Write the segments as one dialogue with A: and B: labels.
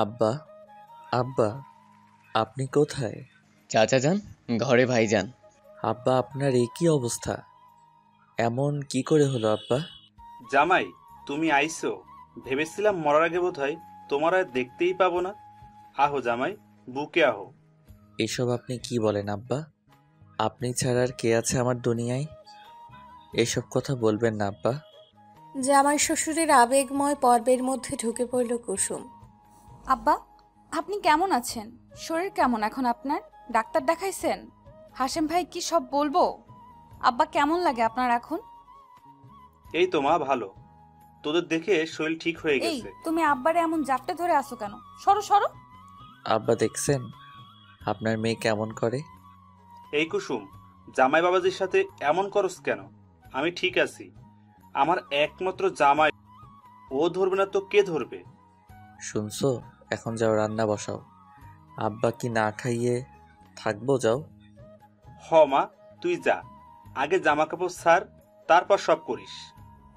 A: আব্বা, আব্বা, আপনি কোথায়?
B: চাচা যান, ঘরে ভাইজান।
A: আব্বা, আপনার এই কি অবস্থা? এমন কি করে হলো আব্বা?
C: জামাই, তুমি আইছো? ভেবেছিলাম মরার আগে বোধহয় তোমার আর দেখতেই পাবো না। আহো জামাই, বুকে আহো।
A: এসব আপনি কি বলেন আব্বা? আপনি ছাড়া আর কে আছে আমার দুনিয়ায়? এসব কথা বলবেন না আব্বা।
D: জামাই শ্বশুরের আবেগময় পর্বের মধ্যে ঢুকে পড়ল কুসুম।
E: আব্বা, আপনি কেমন আছেন? শরীর কেমন এখন আপনার? ডাক্তার দেখাইছেন? হাশেম ভাই কি সব বলবো? আব্বা, কেমন লাগে আপনার এখন?
C: এই তো মা, ভালো। তোদের দেখে শরীর ঠিক হয়ে
E: এই,
C: গেছে।
E: তুমি আব্বারে এমন জাপটে ধরে আসো কেন? সরো সরো।
A: আব্বা দেখছেন আপনার মেয়ে কেমন করে?
C: এই কুসুম, জামাই বাবাজির সাথে এমন করস কেন? আমি ঠিক আছি। আমার একমাত্র জামাই, ও ধরবে না তো কে ধরবে?
A: শুনছো? এখন যাও রান্না বসাও। আব্বা কি না খাইয়ে থাকবো? যাও।
C: হ মা, তুই যা, আগে জামা কাপড় ছাড়, তারপর সব করিস।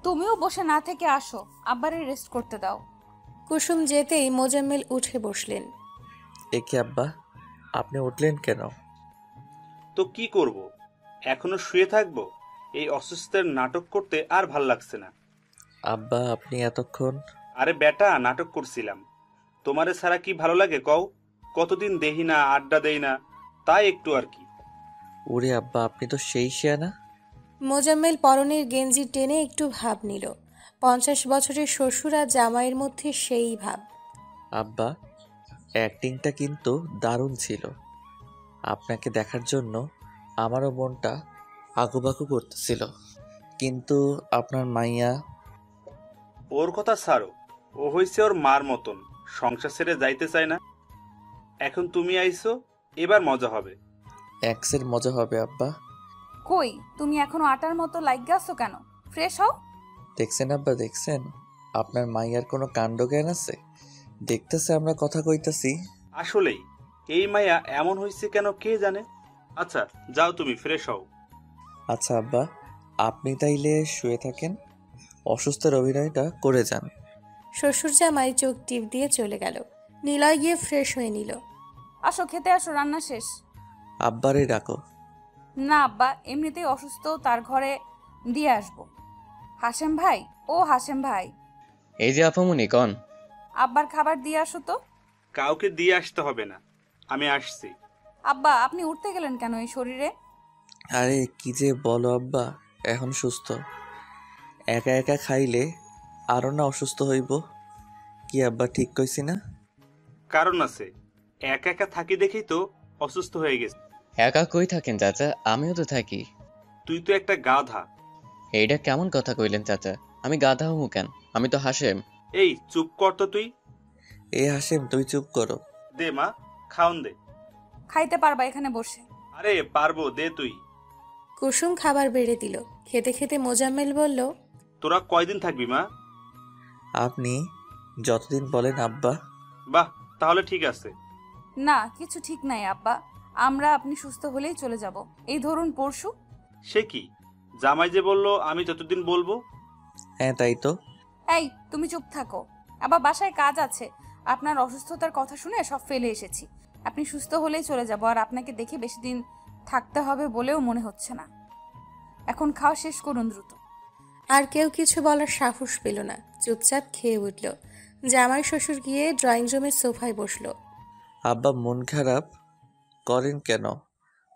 E: তুমিও বসে না থেকে আসো, আব্বারে রেস্ট করতে দাও।
D: কুসুম যেতেই মোজাম্মেল উঠে বসলেন।
A: একে আব্বা, আপনি উঠলেন কেন?
C: তো কি করব, এখনো শুয়ে থাকবো? এই অসুস্থের নাটক করতে আর ভাল লাগছে না।
A: আব্বা, আপনি এতক্ষণ?
C: আরে বেটা, নাটক করছিলাম। তোমারে ছাড়া কি ভালো লাগে কও? কতদিন দেহি না, আড্ডা দেই না, তাই একটু আর কি।
A: ওরে আব্বা, আপনি তো সেই শিয়ানা।
D: মোজাম্মেল পরনের গেঞ্জি টেনে একটু ভাব নিল। 50 বছরের শ্বশুর আর জামাইয়ের মধ্যে সেই ভাব।
A: আব্বা, অ্যাক্টিংটা কিন্তু দারুণ ছিল। আপনাকে দেখার জন্য আমারও মনটা আগুবাগু করতেছিল, কিন্তু আপনার মাইয়া।
C: ওর কথা ছাড়ো, ও হইছে ওর মার মতন, সংসার ছেড়ে যাইতে চায় না। এখন তুমি আইছো, এবার মজা হবে।
A: এক্সের মজা হবে আব্বা।
E: কই, তুমি এখনো আটার মতো লাইগা আছো কেন? ফ্রেশ হও।
A: দেখছেন আব্বা, দেখছেন আপনার মাইয়ার কোনো কাণ্ড জ্ঞান আছে? দেখতেছে আমরা কথা কইতাছি।
C: আসলেই এই মায়া এমন হইছে কেন কে জানে। আচ্ছা যাও, তুমি ফ্রেশ হও।
A: আচ্ছা আব্বা, আপনি তাইলে শুয়ে থাকেন, অসুস্থের অভিনয়টা করে যান।
D: শ্বশুর জামাই চোখ টিপ দিয়ে চলে গেল। নিলয় গিয়ে ফ্রেশ হয়ে নিল।
E: আসো, খেতে আসো, রান্না শেষ।
A: আব্বারে ডাকো।
E: না আব্বা, এমনিতেই অসুস্থ, তার ঘরে দিয়ে আসবো। হাশেম ভাই, ও হাশেম ভাই,
B: এই যে আপামনি কন।
E: আব্বার খাবার দিয়ে আসো তো।
C: কাউকে দিয়ে আসতে হবে না, আমি আসছি।
E: আব্বা, আপনি উঠতে গেলেন কেন এই শরীরে?
A: আরে কি যে বলো আব্বা, এখন সুস্থ। একা একা খাইলে আরো না অসুস্থ হইব। কি আব্বা, ঠিক কইছি না?
C: কারণ আছে, একা একা থাকি দেখেই তো অসুস্থ হয়ে গেছে।
B: একা কই থাকেন চাচা? আমিও তো থাকি।
C: তুই তো একটা গাধা।
B: এইটা কেমন কথা কইলেন চাচা? আমি গাধা হমু কেন? আমি তো হাসেম।
C: এই চুপ কর তো তুই।
A: এ হাসেম, তুই চুপ করো।
C: দে মা, খাওন দে।
E: খাইতে পারবা এখানে বসে।
C: আরে পারবো, দে তুই।
D: কুসুম খাবার বেড়ে দিল। খেতে খেতে মোজাম্মেল বলল,
C: তোরা কয়দিন থাকবি মা?
A: আপনি যতদিন বলেন আব্বা।
C: বাহ, তাহলে ঠিক আছে।
E: না, কিছু ঠিক নাই আব্বা, আমরা আপনি সুস্থ হলেই চলে যাব। এই ধরুন পরশু।
C: সে কি, জামাই যে বললো আমি যতদিন বলবো।
A: হ্যাঁ তাই তো।
E: এই, তুমি চুপ থাকো। আবার বাসায় কাজ আছে। আপনার অসুস্থতার কথা শুনে সব ফেলে এসেছি। আপনি সুস্থ হলেই চলে যাব, আর আপনাকে দেখে বেশি দিন থাকতে হবে বলেও মনে হচ্ছে না। এখন খাওয়া শেষ করুন দ্রুত।
D: আর কেউ কিছু বলার সাহস পেল না, চুপচাপ খেয়ে উঠল। জামাই শ্বশুর গিয়ে ড্রয়িং রুমের সোফায় বসল।
A: আব্বা মন খারাপ করেন কেন?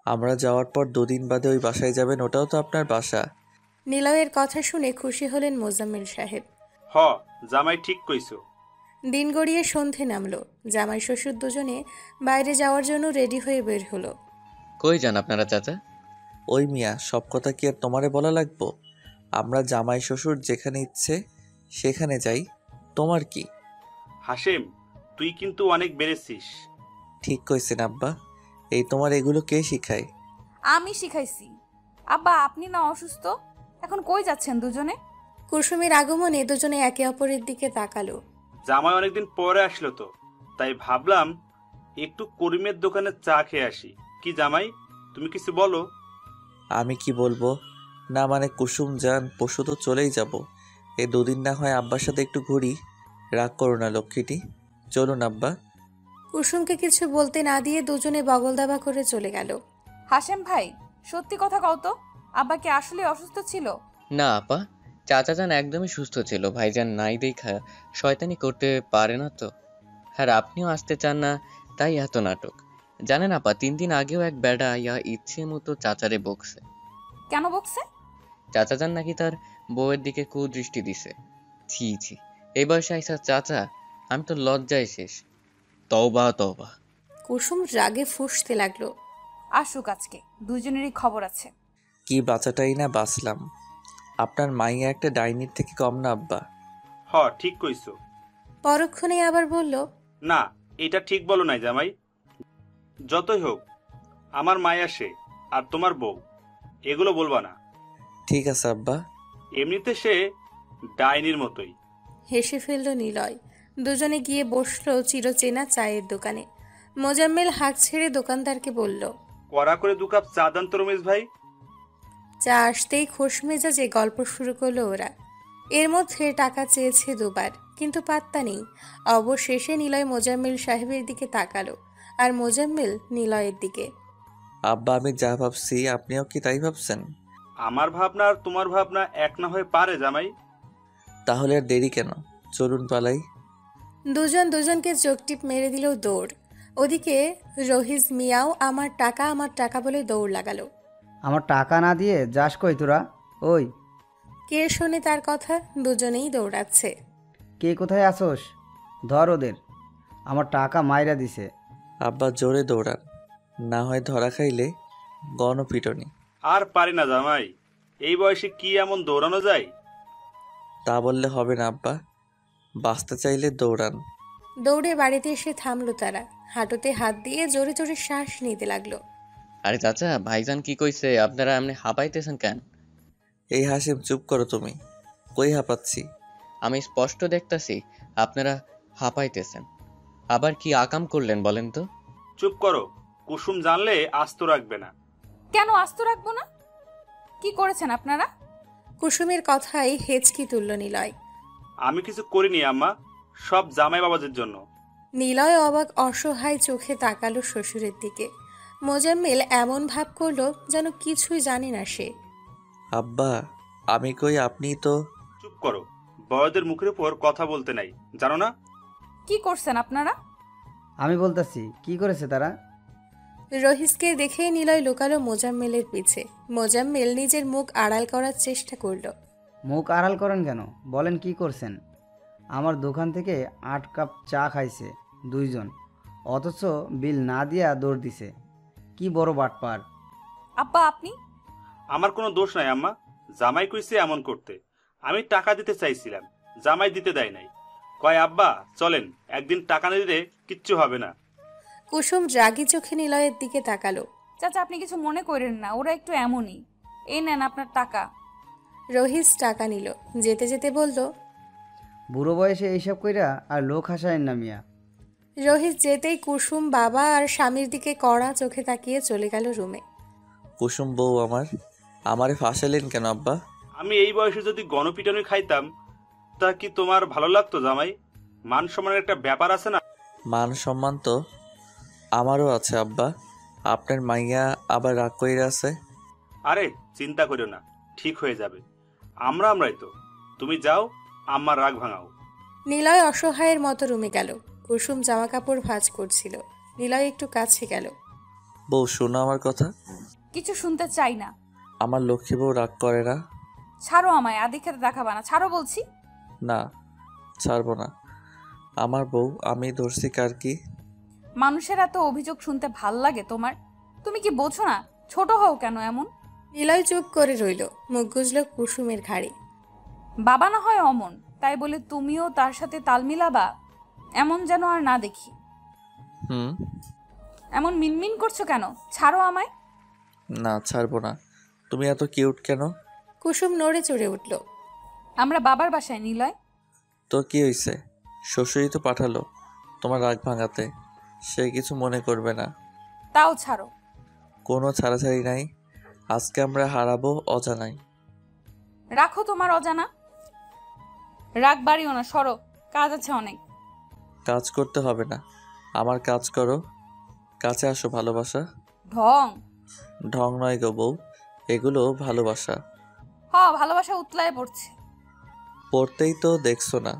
A: আমরা যাওয়ার পর 2 দিন বাদে ওই বাসায় যাবেন, ওটাও তো আপনার বাসা।
D: নিলয়ের কথা শুনে খুশি হলেন মোজাম্মেল সাহেব।
C: হ, জামাই ঠিক কইছো।
D: দিন গড়িয়ে সন্ধে নামলো। জামাই শ্বশুর দুজনে বাইরে যাওয়ার জন্য রেডি হয়ে বের হলো।
B: কই যান আপনারা চাচা?
A: ওই মিয়া, সব কথা কি আর তোমারে বলা লাগবো? আমরা জামাই শ্বশুর যেখানে ইচ্ছে সেখানে যাই, তোমার কি?
C: হাশেম, তুই কিন্তু অনেক বেড়েছিস।
A: ঠিক কইছেন আব্বা। এই তোমার এগুলো কে শিখায়?
E: আমি শিখাইছি। আব্বা, আপনি না অসুস্থ? এখন কই যাচ্ছেন দুজনে?
D: কুসুমের আগমনে দুজনে একে অপরের দিকে তাকালো।
C: জামাই অনেকদিন পরে আসলো তো, তাই ভাবলাম একটু করিমের দোকানে চা খেয়ে আসি। কি জামাই, তুমি কিছু বলো।
A: আমি কি বলবো? না মানে কুসুম যান, পরশু তো চলেই যাব। এই 2 দিন না হয় আব্বার সাথে একটু ঘুরি। রাগ করো না লক্ষ্মীটি। চলুন আব্বা।
D: কুসুমকে কিছু বলতে না দিয়ে দুজনে বগল দাবা করে চলে গেল।
E: হাসেম ভাই, সত্যি কথা কও তো, আব্বা কি আসলে অসুস্থ ছিল?
B: না আপা, চাচা যান একদমই সুস্থ ছিল। ভাইজান নাই দেখা শয়তানি করতে পারে না তো। আর আপনিও আসতে চান না, তাই এত নাটক। জানেন আপা, 3 দিন আগেও এক বেড়া ইয়া ইচ্ছে মতো চাচারে বকছে।
E: কেন বকছে?
B: চাচা যান নাকি তার বউয়ের দিকে কুদৃষ্টি দিছে। ছি ছি, এই বয়সে আইসা চাচা, আমি তো লজ্জায় শেষ। তওবা তওবা।
D: কুসুম রাগে ফুঁসতে লাগলো।
E: আসুক আজকে, দুজনেরই খবর আছে।
A: কি বাঁচাটাই না বাঁচলাম। আপনার মাইয়া একটা ডাইনির থেকে কম না আব্বা।
C: ঠিক কইছো।
D: পরক্ষণে আবার বলল,
C: না, এটা ঠিক বলো নাই জামাই। যতই হোক আমার মায়া সে, আর তোমার বউ, এগুলো বলবা না।
A: ঠিক আছে আব্বা।
C: এমনিতে সে ডাইনির মতোই।
D: হেসে ফেলল নিলয়। দুজনে গিয়ে বসলো চিরচেনা চায়ের দোকানে। মোজাম্মেল হাঁক ছেড়ে দোকানদারকে বলল,
C: কড়া করে 2 কাপ চা দেন তো রমেশ ভাই।
D: চা আসতেই খোশ মেজাজে গল্প শুরু করলো ওরা। এর মধ্যে টাকা চেয়েছে 2বার, কিন্তু পাত্তা নেই। অবশেষে নিলয় মোজাম্মেল সাহেবের দিকে তাকালো, আর মোজাম্মেল নিলয়ের দিকে।
A: আব্বা, আমি যা ভাবছি আপনিও কি তাই ভাবছেন?
C: আমার ভাবনা আর তোমার ভাবনা এক না হয়ে পারে জামাই।
A: তাহলে আর দেরি কেন, চলুন পালাই।
D: দুজন দুজনকে চোখটিপ মেরে দিল দৌড়। ওদিকে রহিজ মিয়াও আমার টাকা বলে দৌড় লাগালো।
F: আমার টাকা না দিয়ে যাস কই তোরা? ওই,
D: কে শোনে তার কথা? দুজনেই দৌড়াচ্ছে।
F: কে কোথায় আসোস? ধর ওদের, আমার টাকা মাইরা দিছে।
A: আব্বা জোরে দৌড়ান, না হয় ধরা খাইলে গণপিটনি।
C: আর পারি না জামাই, এই বয়সে কি এমন দৌড়ানো যায়?
A: তা বললে হবে না আব্বা, বাঁচতে চাইলে দৌড়ান।
D: দৌড়ে বাড়িতে এসে থামলো তারা। হাঁটুতে হাত দিয়ে জোরে জোরে শ্বাস নিতে লাগলো।
B: আরে চাচা, ভাইজান কি কইছে? আপনারা এমনি হাঁপাইতেছেন কেন?
A: এই হাসিম, চুপ করো তুমি। কই হাঁপাচ্ছি?
B: আমি স্পষ্ট দেখতাছি আপনারা হাঁপাইতেছেন। আবার কি আকাম করলেন বলেন তো?
C: চুপ করো, কুসুম জানলে আস্ত রাখবে না।
E: কেন আস্ত রাখবো না? কি করেছেন আপনারা?
D: কুসুমের কথাই হেঁচকি তুলল নিলয়।
C: আমি কিছু করিনি আম্মা, সব জামাই বাবাজের জন্য।
D: নিলয় অবাক অসহায় চোখে তাকালো শ্বশুরের দিকে। মোজাম্মেল এমন ভাব করলো যেন কিছুই জানে না সে।
A: আব্বা, আমি কই, আপনিই তো।
C: চুপ করো, বড়দের মুখের উপর কথা বলতে নাই, জানো না?
E: কি করছেন আপনারা?
F: আমি বলতাছি, কি করেছে তারা?
D: রহিসকে দেখে নিলয় লুকালো মোজাম্মেলের পিছে। মোজাম্মেল নিজের মুখ আড়াল করার চেষ্টা করলো।
F: মুখ আড়াল করেন কেন? বলেন কি করছেন? আমার দোকান থেকে 8 কাপ চা খাইছে 2 জন, অথচ বিল না দিয়া দৌড় দিছে। কি বড় বাটপার!
E: আব্বা আপনি?
C: আমার কোনো দোষ নাই আম্মা, জামাই কইছে এমন করতে। আমি টাকা দিতে চাইছিলাম, জামাই দিতে দেয় নাই। কয় আব্বা চলেন, একদিন টাকা না দিলে কিচ্ছু হবে না।
D: কুসুম রাগী চোখে নিলয়ের দিকে তাকালো।
E: চাচা আপনি কিছু মনে করেন না, ওরা একটু এমনই। এই নেন আপনার টাকা।
D: রহিস টাকা নিল, যেতে যেতে বলল,
F: বুড়ো বয়সে এইসব কইরা আর লোক হাসায়েন না মিয়া।
D: রহিস যেতেই কুসুম বাবা আর স্বামীর দিকে কড়া চোখে তাকিয়ে চলে গেল রুমে।
A: কুসুম বউ আমারে ফাঁসালেন কেন আব্বা?
C: আমি এই বয়সে যদি গণপিটানি খাইতাম, তা কি তোমার ভালো লাগতো জামাই? মান সম্মানের একটা ব্যাপার আছে না?
A: মান সম্মান তো আমারও আছে আব্বা। আপনার মাইয়া আবার রাগ কইরা আছে।
C: আরে চিন্তা করিও না, ঠিক হয়ে যাবে। আমরাই তো। তুমি যাও, আম্মার রাগ ভাঙাও।
D: নিলয় অসহায়ের মতো রুমে গেল। কুসুম জামা কাপড় ভাঁজ করছিল। নিলয় একটু কাছে গেল।
A: বউ শোনো আমার কথা।
E: কিছু শুনতে চাই না।
A: আমার লক্ষ্মী বউ রাগ করে না।
E: ছাড়ো আমায়, আদি খেতে দেখাবা না, ছাড়ো বলছি।
A: না, ছাড়বো না। আমার বউ, আমি ধরছি কার কি?
E: মানুষের এত অভিযোগ শুনতে ভাল লাগে তোমার? তুমি কি বোঝো না? ছোট হও কেন এমন?
D: নিলয় চুপ করে রইল, মুখ গুজল কুসুমের ঘাড়ে।
E: বাবা না হয় অমন, তাই বলে তুমিও তার সাথে তাল মিলাবা? এমন যেন আর না দেখি।
A: হুম।
E: এমন মিনমিন করছো কেন? ছাড়ো আমায়।
A: না, ছাড়বো না। তুমি এত কিউট কেন?
D: কুসুম নড়ে চড়ে উঠল।
E: আমরা বাবার বাসায় নিলয়।
A: তো কি হইছে? শ্বশুরই তো পাঠালো তোমার রাগ ভাঙাতে। সে কিছু মনে করবে না।
E: তাও ছাড়ো।
A: কোনো ছাড়াছাড়ি নাই। আজকে আমরা হারাবো অজানাই।
E: রাখো তোমার অজানা। রাগ বাড়িও না, সরো, কাজ আছে অনেক।
A: কাজ করতে হবে না, আমার কাজ করো। কাছে আসো ভালোবাসা।
E: ঢং।
A: ঢং নয় গো বউ, এগুলো ভালোবাসা।
E: ভালোবাসা উতলায় পড়ছে।
A: পড়তেই তো দেখছো না।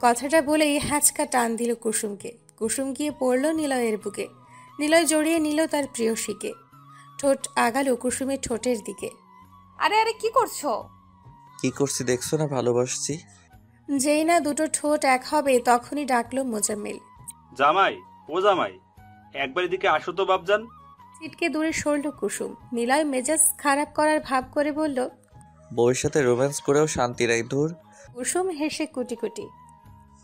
D: কথাটা বলেই হ্যাচকা টান দিল কুসুমকে। কুসুম গিয়ে পড়ল নিলয়ের বুকে। নিলয় জড়িয়ে নিল তার প্রিয়সীকে। ঠোঁট আগালো কুসুমের ঠোঁটের দিকে।
E: আরে আরে কি করছো?
A: কি করছি দেখছো না, ভালোবাসছি।
D: যেই না দুটো ঠোঁট এক হবে তখনই ডাকলো মোজাম্মেল।
C: জামাই, ও জামাই, একবার এদিকে আসো তো বাপজান।
D: ছিটকে দূরে সরল কুসুম। নিলয় মেজাজ খারাপ করার ভাব করে বলল।
A: বউয়ের সাথে রোম্যান্স করেও শান্তি নাই, ধুর।
D: কুসুম হেসে কুটি কুটি।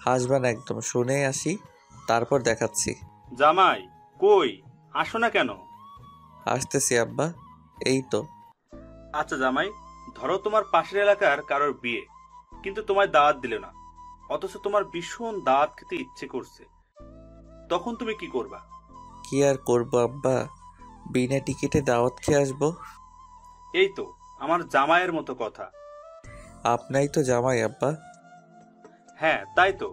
A: হাসবান একদম, শুনে আসি তারপর দেখাচ্ছি।
C: জামাই কই, আসো না কেন?
A: আসতেছি আব্বা, এই তো।
C: আচ্ছা জামাই, ধরো তোমার পাশের এলাকার কারোর বিয়ে, কিন্তু তোমায় দাওয়াত দিল না, অথচ তোমার ভীষণ দাওয়াত খেতে ইচ্ছে করছে, তখন তুমি কি করবা?
A: কি আর করবো আব্বা, বিনা টিকিটে দাওয়াত খেয়ে আসবো।
C: এই তো আমার জামাইয়ের মতো কথা।
A: আপনাই তো জামাই আব্বা।
C: হ্যাঁ তাই তো।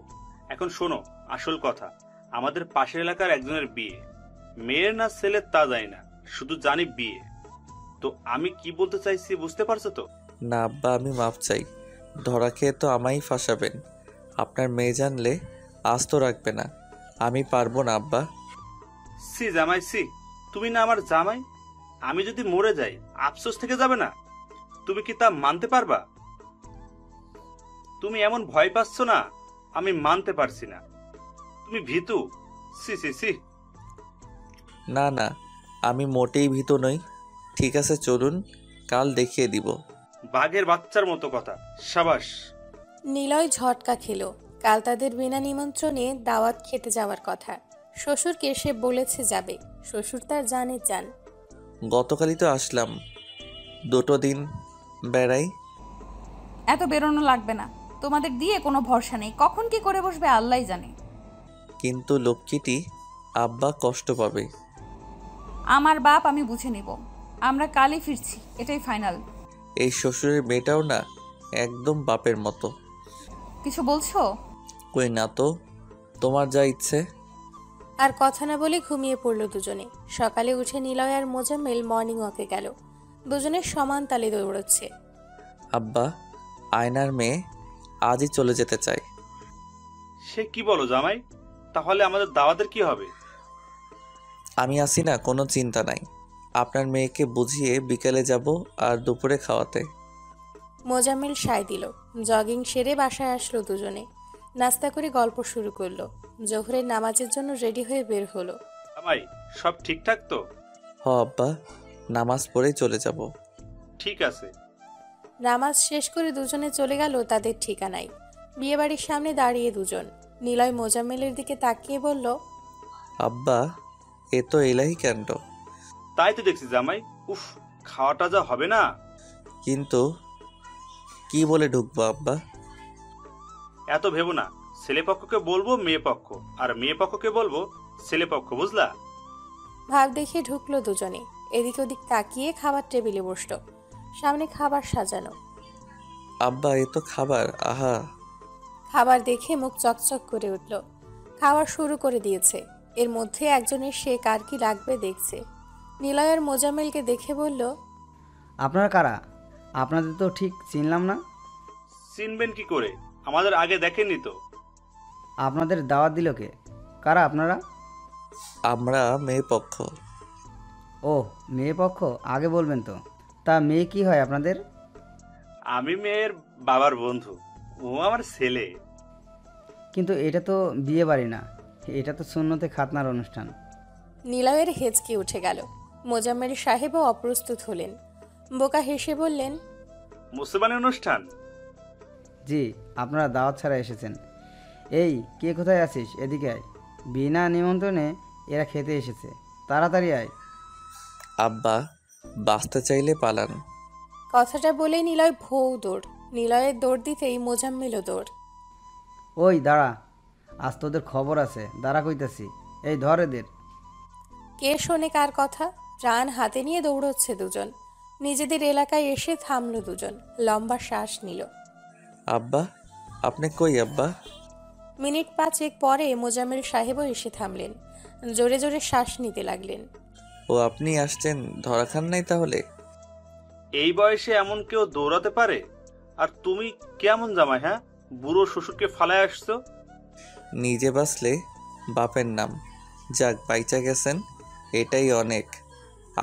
C: এখন শোনো আসল কথা, আমাদের পাশের এলাকার একজনের বিয়ে, মেয়ের না ছেলের তা জানি না, শুধু জানি বিয়ে। তো আমি কি বলতে চাইছি বুঝতে পারছো তো?
A: না আব্বা, আমি মাপ চাই। ধরা খেয়ে তো আমায় ফাঁসাবেন। আপনার মেয়ে জানলে আস্ত রাখবে না। আমি পারবো না আব্বা।
C: সি জামাই সি, তুমি না আমার জামাই, আমি যদি মরে যাই আফসোস থেকে যাবে না? তুমি কি তা মানতে পারবা? তুমি এমন ভয় পাচ্ছ না, আমি মানতে পারছি না। তুমি ভীতু। সি সি সি।
A: না না, আমি মোটেই ভীত নই। ঠিক আছে চলুন, কাল দেখিয়ে দিব।
C: বাঘের বাচ্চার মতো কথা, সাবাস।
D: নিলয় ঝটকা খেলো। কাল তাদের বিনা নিমন্ত্রণে দাওয়াত খেতে যাওয়ার কথা। শ্বশুরকে সে বলেছে যাবে। শ্বশুর তার জানে যান।
A: গতকালই তো আসলাম, দুটো দিন বেড়াই।
E: এত বেরোনো লাগবে না, তোমাদের দিয়ে কোনো ভরসা নেই, কখন কি করে বসবে আল্লাহই জানে।
A: কিন্তু লক্ষ্মীটি আব্বা কষ্ট পাবে।
E: আমার বাপ আমি বুঝে নিব। আমরা কালই ফিরছি, এটাই ফাইনাল।
A: এই শ্বশুরের মেয়েটাও না একদম বাপের মতো।
E: কিছু বলছো?
A: কই না তো, তোমার যা ইচ্ছে।
D: আর কথা না বলে ঘুমিয়ে পড়ল দুজনে। সকালে উঠে নিলয় আর মোজাম্মেল মর্নিং ওয়াকে গেল। দুজনের সমান তালে দৌড়চ্ছে।
A: আব্বা, আয়নার মেয়ে আজই চলে যেতে চায়।
C: সে কি বলো জামাই? তাহলে আমাদের দাওয়াতের কি হবে?
A: আমি আসি না, কোনো চিন্তা নাই। আপনার মেয়েকে বুঝিয়ে বিকেলে যাব আর দুপুরে খাওয়াতে।
D: মোজাম্মেল সায় দিল। জগিং সেরে বাসায় আসলো দুজনে। নাস্তা করে গল্প শুরু করলো। জোহরের নামাজের জন্য রেডি হয়ে বের হলো।
C: জামাই সব ঠিকঠাক তো?
A: হ আব্বা, নামাজ পড়েই চলে যাব।
C: ঠিক আছে।
D: নামাজ শেষ করে দুজনে চলে গেল তাদের ঠিকানায়। বিয়েবাড়ির সামনে দাঁড়িয়ে দুজন। নিলয় মোজাম্মেলের দিকে তাকিয়ে বলল।
A: আব্বা, এ তো এলাহি কাণ্ড।
C: তাই তো দেখছি জামাই, উফ, খাওয়াটা যা হবে না।
A: কিন্তু কি বলে ঢুকবো আব্বা?
C: এত ভেবো না, ছেলে পক্ষকে বলবো মেয়ে পক্ষ, আর মেয়ে পক্ষকে বলবো ছেলে পক্ষ, বুঝলা?
D: ভাব দেখে ঢুকলো দুজনে। এদিক ওদিক তাকিয়ে খাবার টেবিলে বসলো। সামনে খাবার সাজানো।
A: আব্বা, এ তো খাবার, আহা।
D: খাবার দেখে মুখ চকচক করে উঠল। খাওয়া শুরু করে দিয়েছে। এর মধ্যে একজনের সে কার কি লাগবে দেখছে। নিলয় আর মোজাম্মেলকে দেখে বলল।
F: আপনারা কারা? আপনাদের তো ঠিক চিনলাম না।
C: চিনবেন কি করে, আমাদের আগে দেখেননি তো।
F: আপনাদের দাওয়াত দিল কে? কারা আপনারা?
A: আমরা মেয়ে পক্ষ।
F: ও, মেয়ে পক্ষ, আগে বলবেন তো। তা মেয়ে কি হয় আপনাদের?
C: আমি মেয়ের বাবার বন্ধু, ও আমার ছেলে।
F: কিন্তু এটা তো বিয়ে বাড়ি না, এটা তো সুন্নতে খাতনার অনুষ্ঠান।
D: নিলয়ের হেঁচকি উঠে গেল। মোজাম্মেল সাহেবও অপ্রস্তুত হলেন। বোকা হেসে বললেন।
C: মুসলমানি অনুষ্ঠান?
F: জি, আপনারা দাওয়াত ছাড়া এসেছেন। এই, কে কোথায় আছিস? এদিকে আয়। বিনা নিমন্ত্রণে এরা খেতে এসেছে, তাড়াতাড়ি আয়।
A: আব্বা, বাঁচতে চাইলে পালান।
D: কথাটা বলেই নিলয় ভৌ দৌড়। নিলয়ের দৌড় দিতেই মোজাম্মেলও দৌড়।
F: ওই দাঁড়া, আজ তোদের খবর আছে, দাঁড়া কইতাছি। এই ধর এদের।
D: কে শোনে কার কথা? প্রাণ হাতে নিয়ে দৌড়চ্ছে দুজন। নিজেদের এলাকায় এসে থামলো দুজন। লম্বা শ্বাস নিল।
A: আব্বা, আপনি কই আব্বা?
D: মিনিট 5 পরে মোজাম্মেল সাহেবও এসে থামলেন। জোরে জোরে শ্বাস নিতে লাগলেন।
A: ও আপনি আসছেন, ধরা খান নাই তাহলে?
C: এই বয়সে এমন কেউ দৌড়াতে পারে? আর তুমি কেমন জামাই, হ্যাঁ? বুড়ো শ্বশুরকে ফালায় আসছো।
A: নিজে বাঁচলে বাপের নাম। যাক, বাইচা গেছেন, এটাই অনেক।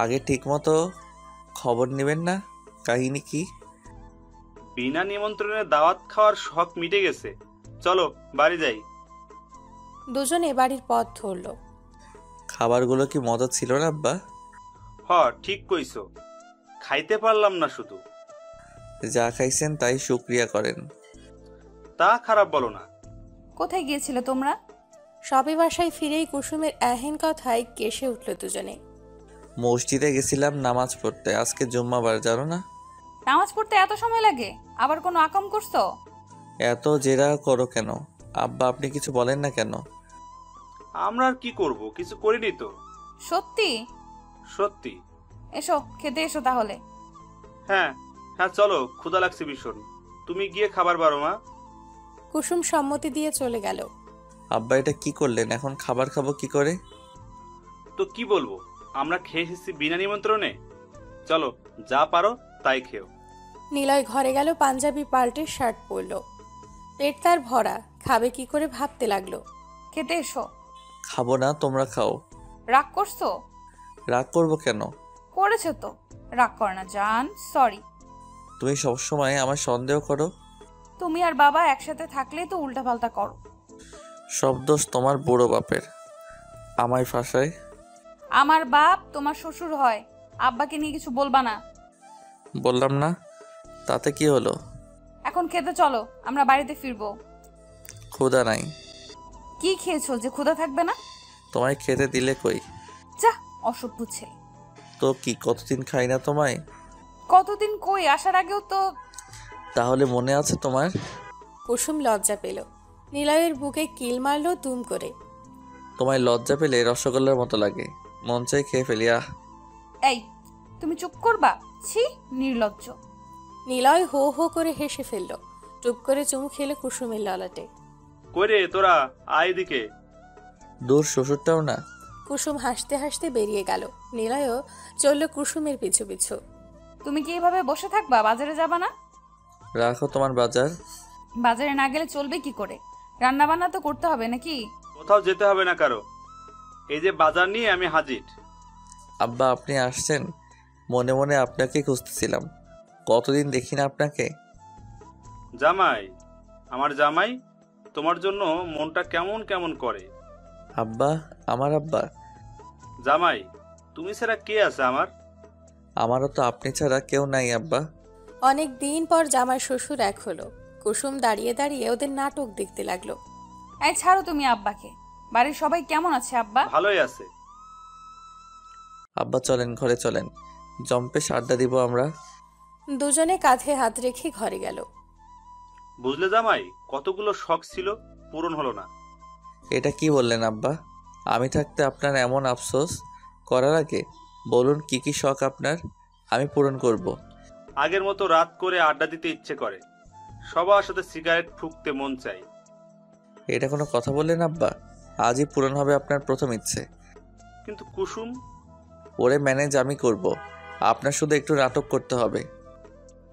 A: আগে ঠিকমতো খবর নেবেন না? কাহিনী কি?
C: বিনা নিমন্ত্রণে দাওয়াত খাওয়ার শখ মিটে গেছে, চলো বাড়ি যাই।
D: দুজনে বাড়ির পথ ধরল।
A: খাবারগুলো কি মজা ছিল না আব্বা?
C: হ, ঠিক কইছো, খাইতে পারলাম না শুধু।
A: যা খাইছেন তাই শুকরিয়া করেন।
C: তা খারাপ বলো না।
E: কোথায় গিয়েছিলে তোমরা?
D: সবে বাসায় ফিরেই কুসুমের এহেন কথায় কেসে উঠল দুজনে।
A: মসজিদে গেছিলাম নামাজ পড়তে, আজকে জুম্মাবার, জানো না?
E: নামাজ পড়তে এত সময় লাগে? আবার কোনো আকাম করছো?
A: এত জেরা করো কেন আব্বা? আপনি কিছু বলেন না কেন?
C: আমরা আর কি করব, কিছু করিনি তো।
E: সত্যি?
C: সত্যি।
E: এসো খেতে এসো তাহলে।
C: হ্যাঁ হ্যাঁ, চলো, ক্ষুধা লাগছে ভীষণ। তুমি গিয়ে খাবার বারো মা।
D: কুসুম সম্মতি দিয়ে চলে গেল।
A: আব্বা এটা কি করলেন? এখন খাবার খাবো কি করে?
C: তো কি বলবো, আমরা খেয়ে এসেছি বিনা নিমন্ত্রণে। চলো, যা পারো তাই খেও।
D: নিলয় ঘরে গেল, পাঞ্জাবি পাল্টে শার্ট পরল। পেট তার ভরা, খাবে কি করে ভাবতে লাগলো।
E: খেতে এসো।
A: খাবো না, তোমরা খাও।
E: রাগ করছো?
A: রাগ করবো কেন?
E: করেছো তো, রাগ করে না জান, সরি।
A: তুমি সবসময় আমার সন্দেহ করো।
E: তুমি আর বাবা একসাথে থাকলেই তো উল্টাপাল্টা করো।
A: সব দোষ তোমার বুড়ো বাপের, আমায় ফাঁসায়।
E: আমার বাপ তোমার শ্বশুর হয়, আব্বাকে নিয়ে কিছু বলবা না।
A: বললাম না, তাতে কি হলো?
E: এখন খেতে চলো, আমরা বাড়িতে ফিরবো।
A: ক্ষুধা নাই।
E: কি খেয়েছো যে ক্ষুধা থাকবে না?
A: তোমায় খেতে দিলে কই?
E: যা, অসভ্য ছেলে।
A: তো কি কতদিন খাই না তোমায়?
E: কতদিন কই, আসার আগেও তো।
A: তাহলে মনে আছে তোমার?
D: কুসুম লজ্জা পেল। নিলয়ের বুকে কিল মারল দুম করে।
A: তোমায় লজ্জা পেলে রসগোল্লার মতো লাগে, মন চাই খেয়ে ফেলি। আহ!
E: এই, তুমি চুপ করবা? ছি, নির্লজ্জ।
D: নিলয় হো হো করে হেসে ফেলল। চুপ করে চুমু খেলো কুসুমের ললাটে।
C: কইরে তোরা, আয় এদিকে।
A: দূর, শ্বশুরটাও না।
D: কুসুম হাসতে হাসতে বেরিয়ে গেল। নিলয়ও চলল কুসুমের পিছু পিছু।
E: তুমি কি এভাবে বসে থাকবা? বাজারে যাবা না?
A: রাখো তোমার বাজার।
E: বাজারে না গেলে চলবে কি করে? রান্না বান্না তো করতে হবে নাকি?
C: কোথাও যেতে হবে না কারো, এই যে বাজার নিয়ে আমি হাজির।
A: আব্বা আপনি আসছেন? মনে মনে আপনাকে খুঁজতেছিলাম, কতদিন দেখি না আপনাকে।
C: জামাই, আমার জামাই, তোমার জন্য মনটা কেমন কেমন করে।
A: আব্বা, আমার আব্বা।
C: জামাই, তুমি ছাড়া কে আছে আমার?
A: আমারও তো আপনি ছাড়া কেউ নাই আব্বা।
D: অনেক দিন পর জামাই শ্বশুর এক হলো। কুসুম দাঁড়িয়ে দাঁড়িয়ে ওদের নাটক দেখতে লাগলো।
E: এই ছাড়ো তুমি আব্বাকে। বাড়ির সবাই কেমন আছে আব্বা?
C: ভালোই আছে।
A: আব্বা চলেন, ঘরে চলেন, জম্পে আড্ডা দিব আমরা।
D: দুজনে কাঁধে হাত রেখে ঘরে গেল।
C: বুঝলে জামাই, কতগুলো শখ ছিল, পূরণ হলো না।
A: এটা কি বললেন আব্বা? আমি থাকতে আপনার এমন আফসোস করার আগে বলুন কি কি শখ আপনার, আমি পূরণ করব।
C: আগের মতো রাত করে আড্ডা দিতে ইচ্ছে করে, সবার সাথে সিগারেট ফুঁকতে মন চাই।
A: এটা কোনো কথা বললেন আব্বা? আজই পূরণ হবে আপনার প্রথম ইচ্ছে।
C: কিন্তু কুসুম।
A: ওরে ম্যানেজ আমি করব, আপনার শুধু একটু নাটক করতে হবে।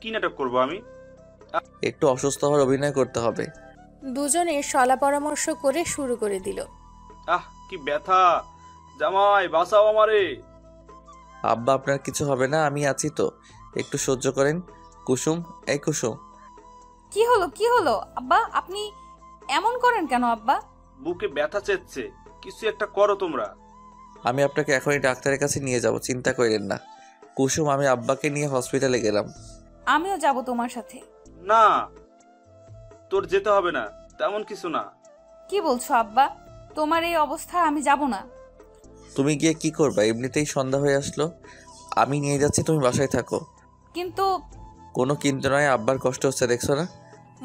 C: কি নাটক করব আমি?
A: একটু অসুস্থ হওয়ার অভিনয় করতে হবে।
D: দুজনে সলা পরামর্শ করে শুরু করে দিল।
C: আহ, কি ব্যথা! জামাই বাঁচাও আমারে।
A: আব্বা আপনার কিছু হবে না, আমি আছি তো, একটু সহ্য করেন। কুসুম, এই কুসুম।
E: কি হলো কি হলো আব্বা? আপনি এমন করেন কেন আব্বা?
C: বুকে ব্যথা চেচ্ছে, কিছু একটা করো তোমরা।
A: আমি আপনাকে এখনই ডাক্তারের কাছে নিয়ে যাব, চিন্তা করেন না। কুসুম, আমি আব্বাকে নিয়ে হসপিটালে গেলাম।
E: আমিও যাব তোমার সাথে।
C: না, তোর যেতে হবে না, তেমন কিছু না।
E: কি বলছো আব্বা? তোমার এই অবস্থা, আমি যাব না।
A: তুমি গিয়ে কি করবা? এমনিতেই সন্ধ্যা হয়ে আসলো, আমি নিয়ে যাচ্ছি, তুমি বাসায় থাকো।
E: কিন্তু
A: কোনো কিন্তু নয়, আব্বার কষ্ট হচ্ছে দেখছো না।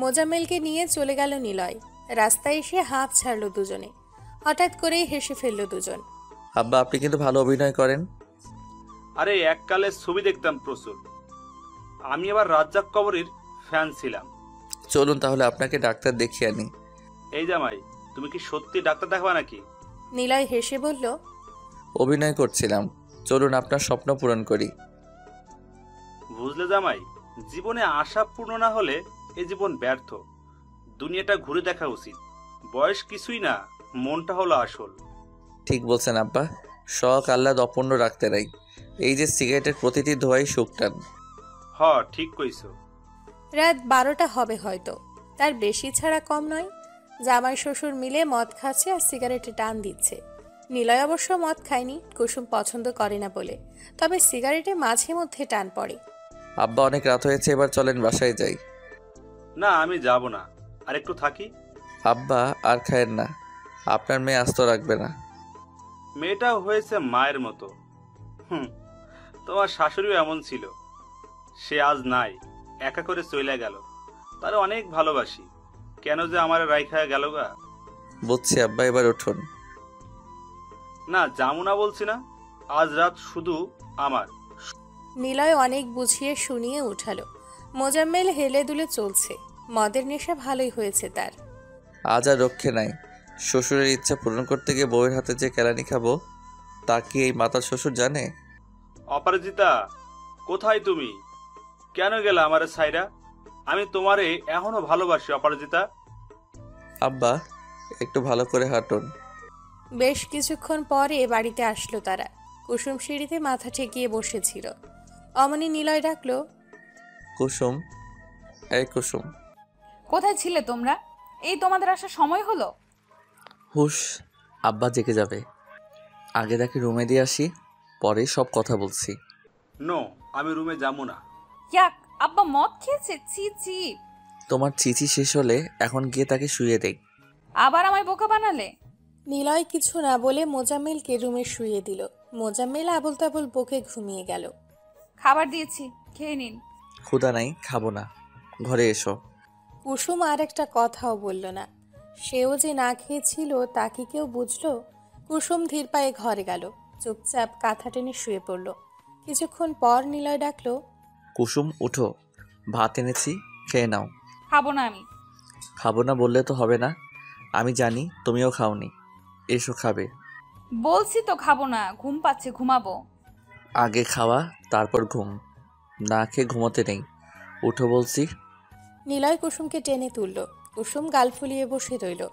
D: মোজাম্মেলকে নিয়ে চলে গেল নিলয়। রাস্তায় এসে হাঁপ ছাড়লো দুজনে। হঠাৎ করেই হেসে ফেলল দুজন।
A: আব্বা আপনি কিন্তু ভালো অভিনয় করেন।
C: আরে এককালে ছবি দেখতাম প্রচুর, আমি আবার রাজ্জাক কবরীর ফ্যান ছিলাম।
A: চলুন তাহলে আপনাকে ডাক্তার দেখিয়ে আনি।
C: এই জামাই, তুমি কি সত্যি ডাক্তার দেখাবা নাকি?
D: নিলয় হেসে বলল,
A: অভিনয় করছিলাম, চলুন আপনার স্বপ্ন পূরণ করি।
C: বুঝলে জামাই, জীবনে আশা পূর্ণ না হলে এ জীবন ব্যর্থ। দুনিয়াটা ঘুরে দেখা উচিত। বয়স কিছুই না, মনটা হলো আসল।
A: ঠিক বলছেন আব্বা, শখ আহ্লাদ অপূর্ণ রাখতে নাই। এই যে সিগারেটের প্রতিটি ধোঁয়াই সুখ টান।
C: হ, ঠিক কইছো।
D: রাত 12টা হবে হয়তো, তার বেশি ছাড়া কম নয়। জামাই শ্বশুর মিলে মদ খাচ্ছে আর সিগারেটে টান দিচ্ছে। নিলয় অবশ্য মদ খায়নি, কুসুম পছন্দ করে না বলে, তবে সিগারেটে মাঝে মধ্যে টান পড়ে।
A: আব্বা অনেক রাত হয়েছে, এবার চলেন বাসায় যাই।
C: না, আমি যাব না, আর একটু থাকি।
A: আব্বা আর খায়েন না, আপনার মেয়ে আস্ত রাখবে না।
C: মেয়েটাও হয়েছে মায়ের মতো। হুম, তোমার শাশুড়িও এমন ছিল। সে আজ নাই, একা করে চলে গেল। তারে অনেক ভালোবাসি, কেন যে আমার রাইখা গেল গা।
A: বুঝছি আব্বা, এবার উঠুন।
C: না, যাবো না বলছি না। আজ রাত শুধু আমার।
D: নিলয় অনেক বুঝিয়ে শুনিয়ে উঠালো। মোজাম্মেল হেলে দুলে চলছে, মদের নেশা ভালোই হয়েছে তার।
A: আজ আর রক্ষে নাই। শ্বশুরের ইচ্ছা পূরণ করতে গিয়ে বউয়ের হাতে যে কেলানি খাবো, তা কি এই মাতার শ্বশুর জানে?
C: অপরাজিতা, কোথায় তুমি? কেন গেলা আমারে সাইরা? আমি তোমারে এখনো ভালোবাসি অপরাজিতা।
A: আব্বা একটু ভালো করে হাঁটুন।
D: বেশ কিছুক্ষণ পরে বাড়িতে আসলো তারা। কুসুম সিঁড়িতে মাথা ঠেকিয়ে বসেছিল। অমনি নিলয় ডাকলো,
A: কুসুম, এই কুসুম।
E: কোথায় ছিলে তোমরা? এই তোমাদের আসার সময় হলো?
A: হুশ, আব্বা জেগে যাবে। আগে তাকে রুমে দিয়ে আসি, পরে সব কথা বলছি।
C: নো, আমি রুমে যাবো না।
E: ইয়াক, আব্বা মদ খেয়েছে? ছি ছি।
A: তোমার চিচি শেষ হলে এখন গিয়ে তাকে শুয়ে দেই।
E: আবার আমায় বোকা বানালে?
D: নিলয় কিছু না বলে মোজাম্মেলকে রুমে শুইয়ে দিল। মোজাম্মেল আবল তাবল বকে ঘুমিয়ে গেল।
E: খাবার দিয়েছি, খেয়ে নিন।
A: ক্ষুধা নাই, খাবো না, ঘরে এসো।
D: কুসুম আর একটা কথাও বলল না। সেও যে না খেয়েছিল তা কি কেউ বুঝলো? কুসুম ধীর পায়ে ঘরে গেল, চুপচাপ কাঁথা টেনে শুয়ে পড়ল। কিছুক্ষণ পর নিলয় ডাকলো,
A: কুসুম উঠো, ভাত এনেছি, খেয়ে নাও।
E: খাবো না আমি।
A: খাবো না বললে তো হবে না, আমি জানি তুমিও খাওনি। এসো খাবে।
E: বলছি তো খাবো না, ঘুম পাচ্ছে, ঘুমাবো।
A: আগে খাওয়া তারপর ঘুম, না খেয়ে ঘুমোতে নেই। উঠো বলছি।
D: নিলয় কুসুমকে টেনে তুলল। কুসুম গাল ফুলিয়ে বসে রইল।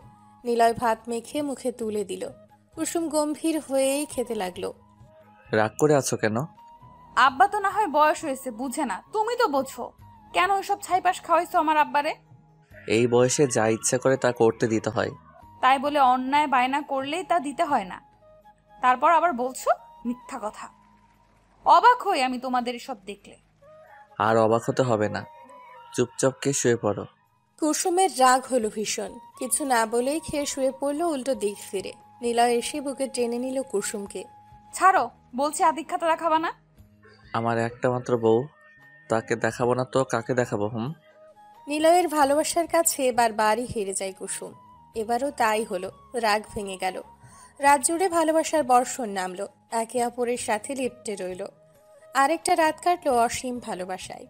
D: নিলয় ভাত মেখে মুখে তুলে দিল। কুসুম গম্ভীর হয়েই খেতে লাগলো।
A: রাগ করে আছো কেন?
E: আব্বা তো না হয় বয়স হয়েছে, বুঝে না, তুমি তো বোঝো। কেন ওইসব ছাইপাশ খাওয়াইছো আমার আব্বারে?
A: এই বয়সে যা ইচ্ছা করে তা করতে দিতে হয়।
E: তাই বলে অন্যায় বায়না করলেই তা দিতে হয় না। তারপর আবার বলছো মিথ্যা কথা। অবাক হই আমি তোমাদের সব দেখলে।
A: আর অবাক হতে হবে না, চুপচাপকে শুয়ে পড়ো।
D: কুসুমের রাগ হলো ভীষণ। কিছু না বলেই খেয়ে শুয়ে পড়লো উল্টো দিক ফিরে। নিলয় এসে বুকে টেনে নিল কুসুমকে।
E: ছাড়ো, বলছি আদিক্ষাতা দেখাবা না।
A: আমার একটা মাত্র বউ, তাকে দেখাবো না তো কাকে দেখাবো?
D: নিলয়ের ভালোবাসার কাছে এবার বাড়ি হেরে যায় কুসুম। এবারও তাই হলো, রাগ ভেঙে গেল। রাত জুড়ে ভালোবাসার বর্ষণ নামলো, একে অপরের সাথে লিপ্টে রইল। আরেকটা রাত কাটলো অসীম ভালোবাসায়।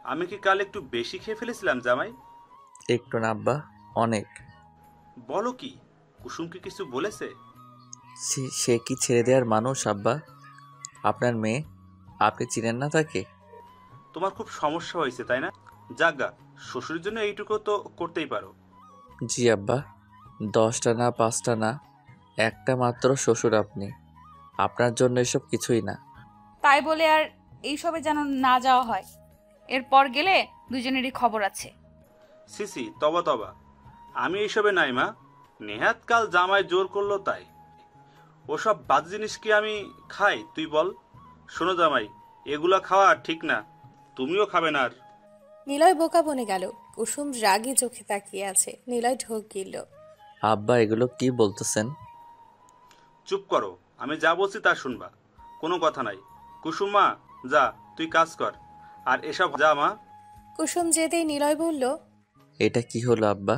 C: আমি কি কাল একটু বেশি খেয়ে ফেলেছিলাম জামাই?
A: একটু না আব্বা, অনেক।
C: বলো কি? কুসুম কি কিছু বলেছে?
A: সে কি ছেড়ে দেওয়ার মানুষ আব্বা? আপনার মেয়ে, আপনি চিনেন না তাকে?
C: তোমার খুব সমস্যা হয়েছে তাই না? যাজ্ঞা, শ্বশুরের জন্য এইটুকু তো করতেই পারো।
A: জি আব্বা, 10টা না 5টা না, একটা মাত্র শ্বশুর আপনি। আপনার জন্য এসব কিছুই না।
E: তাই বলে আর এইসবে যেন না যাওয়া হয়। এরপর গেলে দুজনেরই খবর আছে।
C: সিসি, তবা তবা, আমি এইসবে নাই মা। নেহাত কাল জামাই জোর করলো তাই। ওসব বাদ জিনিস কি আমি খাই তুই বল? শোনো জামাই, এগুলা খাওয়া ঠিক না, তুমিও খাবে না আর।
D: নিলয় বোকা বনে গেল। কুসুম রাগে চোখে তাকিয়ে আছে। নিলয় ঢোক গিলল।
A: আব্বা এগুলো কি বলতেছেন?
C: চুপ করো, আমি যা বলছি তা শুনবা, কোনো কথা নাই। কুসুম মা, যা তুই কাজ কর, আর এসব যা মা।
D: কুসুম যেতেই নিলয় বলল,
A: এটা কি হলো আব্বা?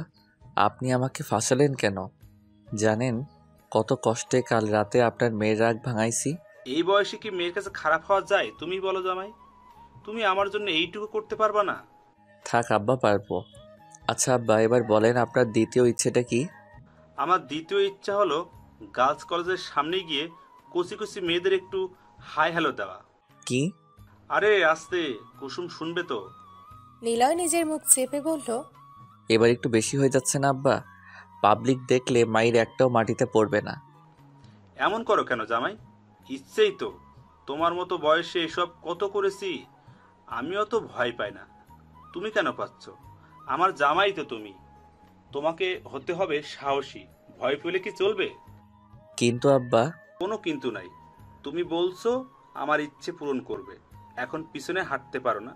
A: আপনি আমাকে ফাঁসালেন কেন? জানেন কত কষ্টে কাল রাতে আপনার মেয়ের রাগ ভাঙাইছি?
C: এই বয়সে কি মেয়ের কাছে খারাপ হওয়া যায়? তুমি বলো জামাই, তুমি আমার জন্য এইটুকু করতে পারবা না?
A: থাক আব্বা, পারবো। আচ্ছা আব্বা, এবার বলেন আপনার দ্বিতীয় ইচ্ছেটা কি?
C: আমার দ্বিতীয় ইচ্ছা হলো গার্লস কলেজের সামনে গিয়ে কচি কচি মেয়েদের একটু হাই হ্যালো দেওয়া।
A: কি?
C: আরে আস্তে, কুসুম শুনবে তো।
D: নিলয় নিজের মুখ চেপে বলল,
A: এবার একটু বেশি হয়ে যাচ্ছে না আব্বা? পাবলিক দেখলে মায়ের একটাও মাটিতে পড়বে না।
C: এমন করো কেন জামাই? ইচ্ছেই তো। তোমার মতো বয়সে এসব কত করেছি। আমিও তো ভয় পাই না, তুমি কেন পাচ্ছ? আমার জামাই তো তুমি, তোমাকে হতে হবে সাহসী। ভয় পেলে কি চলবে?
A: কিন্তু আব্বা।
C: কোনো কিন্তু নাই। তুমি বলছো আমার ইচ্ছে পূরণ করবে, এখন পিছনে হাঁটতে পারো না।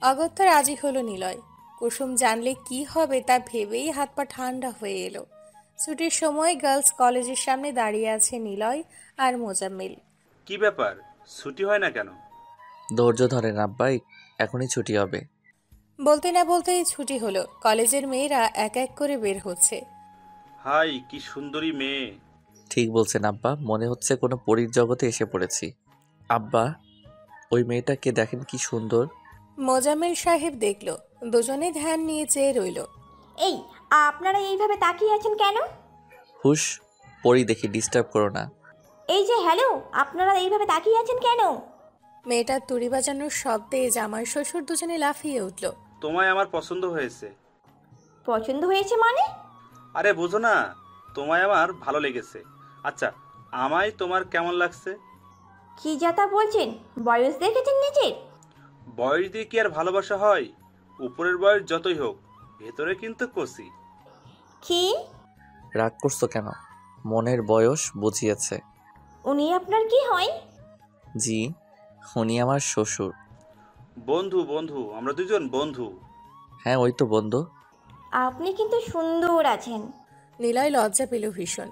D: অগত্যা রাজি হলো নিলয়। কুসুম জানলে কি হবে তা ভেবেই হাত পা ঠান্ডা হয়ে এলো। ছুটির সময় গার্লস কলেজের সামনে দাঁড়িয়ে আছে নিলয় আর মোজাম্মেল।
C: কি ব্যাপার, ছুটি হয় না কেন?
A: ধৈর্য ধরেন আব্বা, এখনই ছুটি হবে।
D: বলতে না বলতেই ছুটি হলো। কলেজের মেয়েরা এক এক করে বের হচ্ছে।
C: হাই কি সুন্দরী মেয়ে।
A: ঠিক বলছেন আব্বা, মনে হচ্ছে কোনো পরীর জগতে এসে পড়েছি। আব্বা, ওই মেয়েটাকে দেখেন কি সুন্দর।
D: মোজাম্মেল সাহেব দেখল, দুজনে ধ্যান নিয়ে চেয়ে রইল।
G: এই, আপনারা এইভাবে তাকিয়ে আছেন কেন?
A: হুশ, পরী দেখি, ডিস্টার্ব করো না।
G: এই যে হ্যালো, আপনারা এইভাবে তাকিয়ে আছেন কেন?
D: মেয়েটার তুড়ি বাজানোর শব্দে জামাই শ্বশুর দুজনে লাফিয়ে উঠল।
C: তোমায় আমার পছন্দ হয়েছে।
G: পছন্দ হয়েছে মানে?
C: আরে বুঝো না, তোমায় আমার ভালো লেগেছে। আচ্ছা, আমায় তোমার কেমন লাগছে?
G: কি যাতা বলছেন? বয়স দেখেছেন নিজের?
C: বয়স দিয়ে কি আর ভালোবাসা হয়? উপরের বয়স যতই হোক, ভেতরে কিন্তু কচি।
G: কি?
A: রাগ করছো কেন? মনের বয়স বুঝিয়েছে।
G: উনি আপনার কি হয়?
A: জি, উনি আমার শ্বশুর।
C: বন্ধু বন্ধু, আমরা দুজন বন্ধু।
A: হ্যাঁ, ওই তো বন্ধু।
G: আপনি কিন্তু সুন্দর আছেন।
D: নিলয় লজ্জা পেল ভীষণ।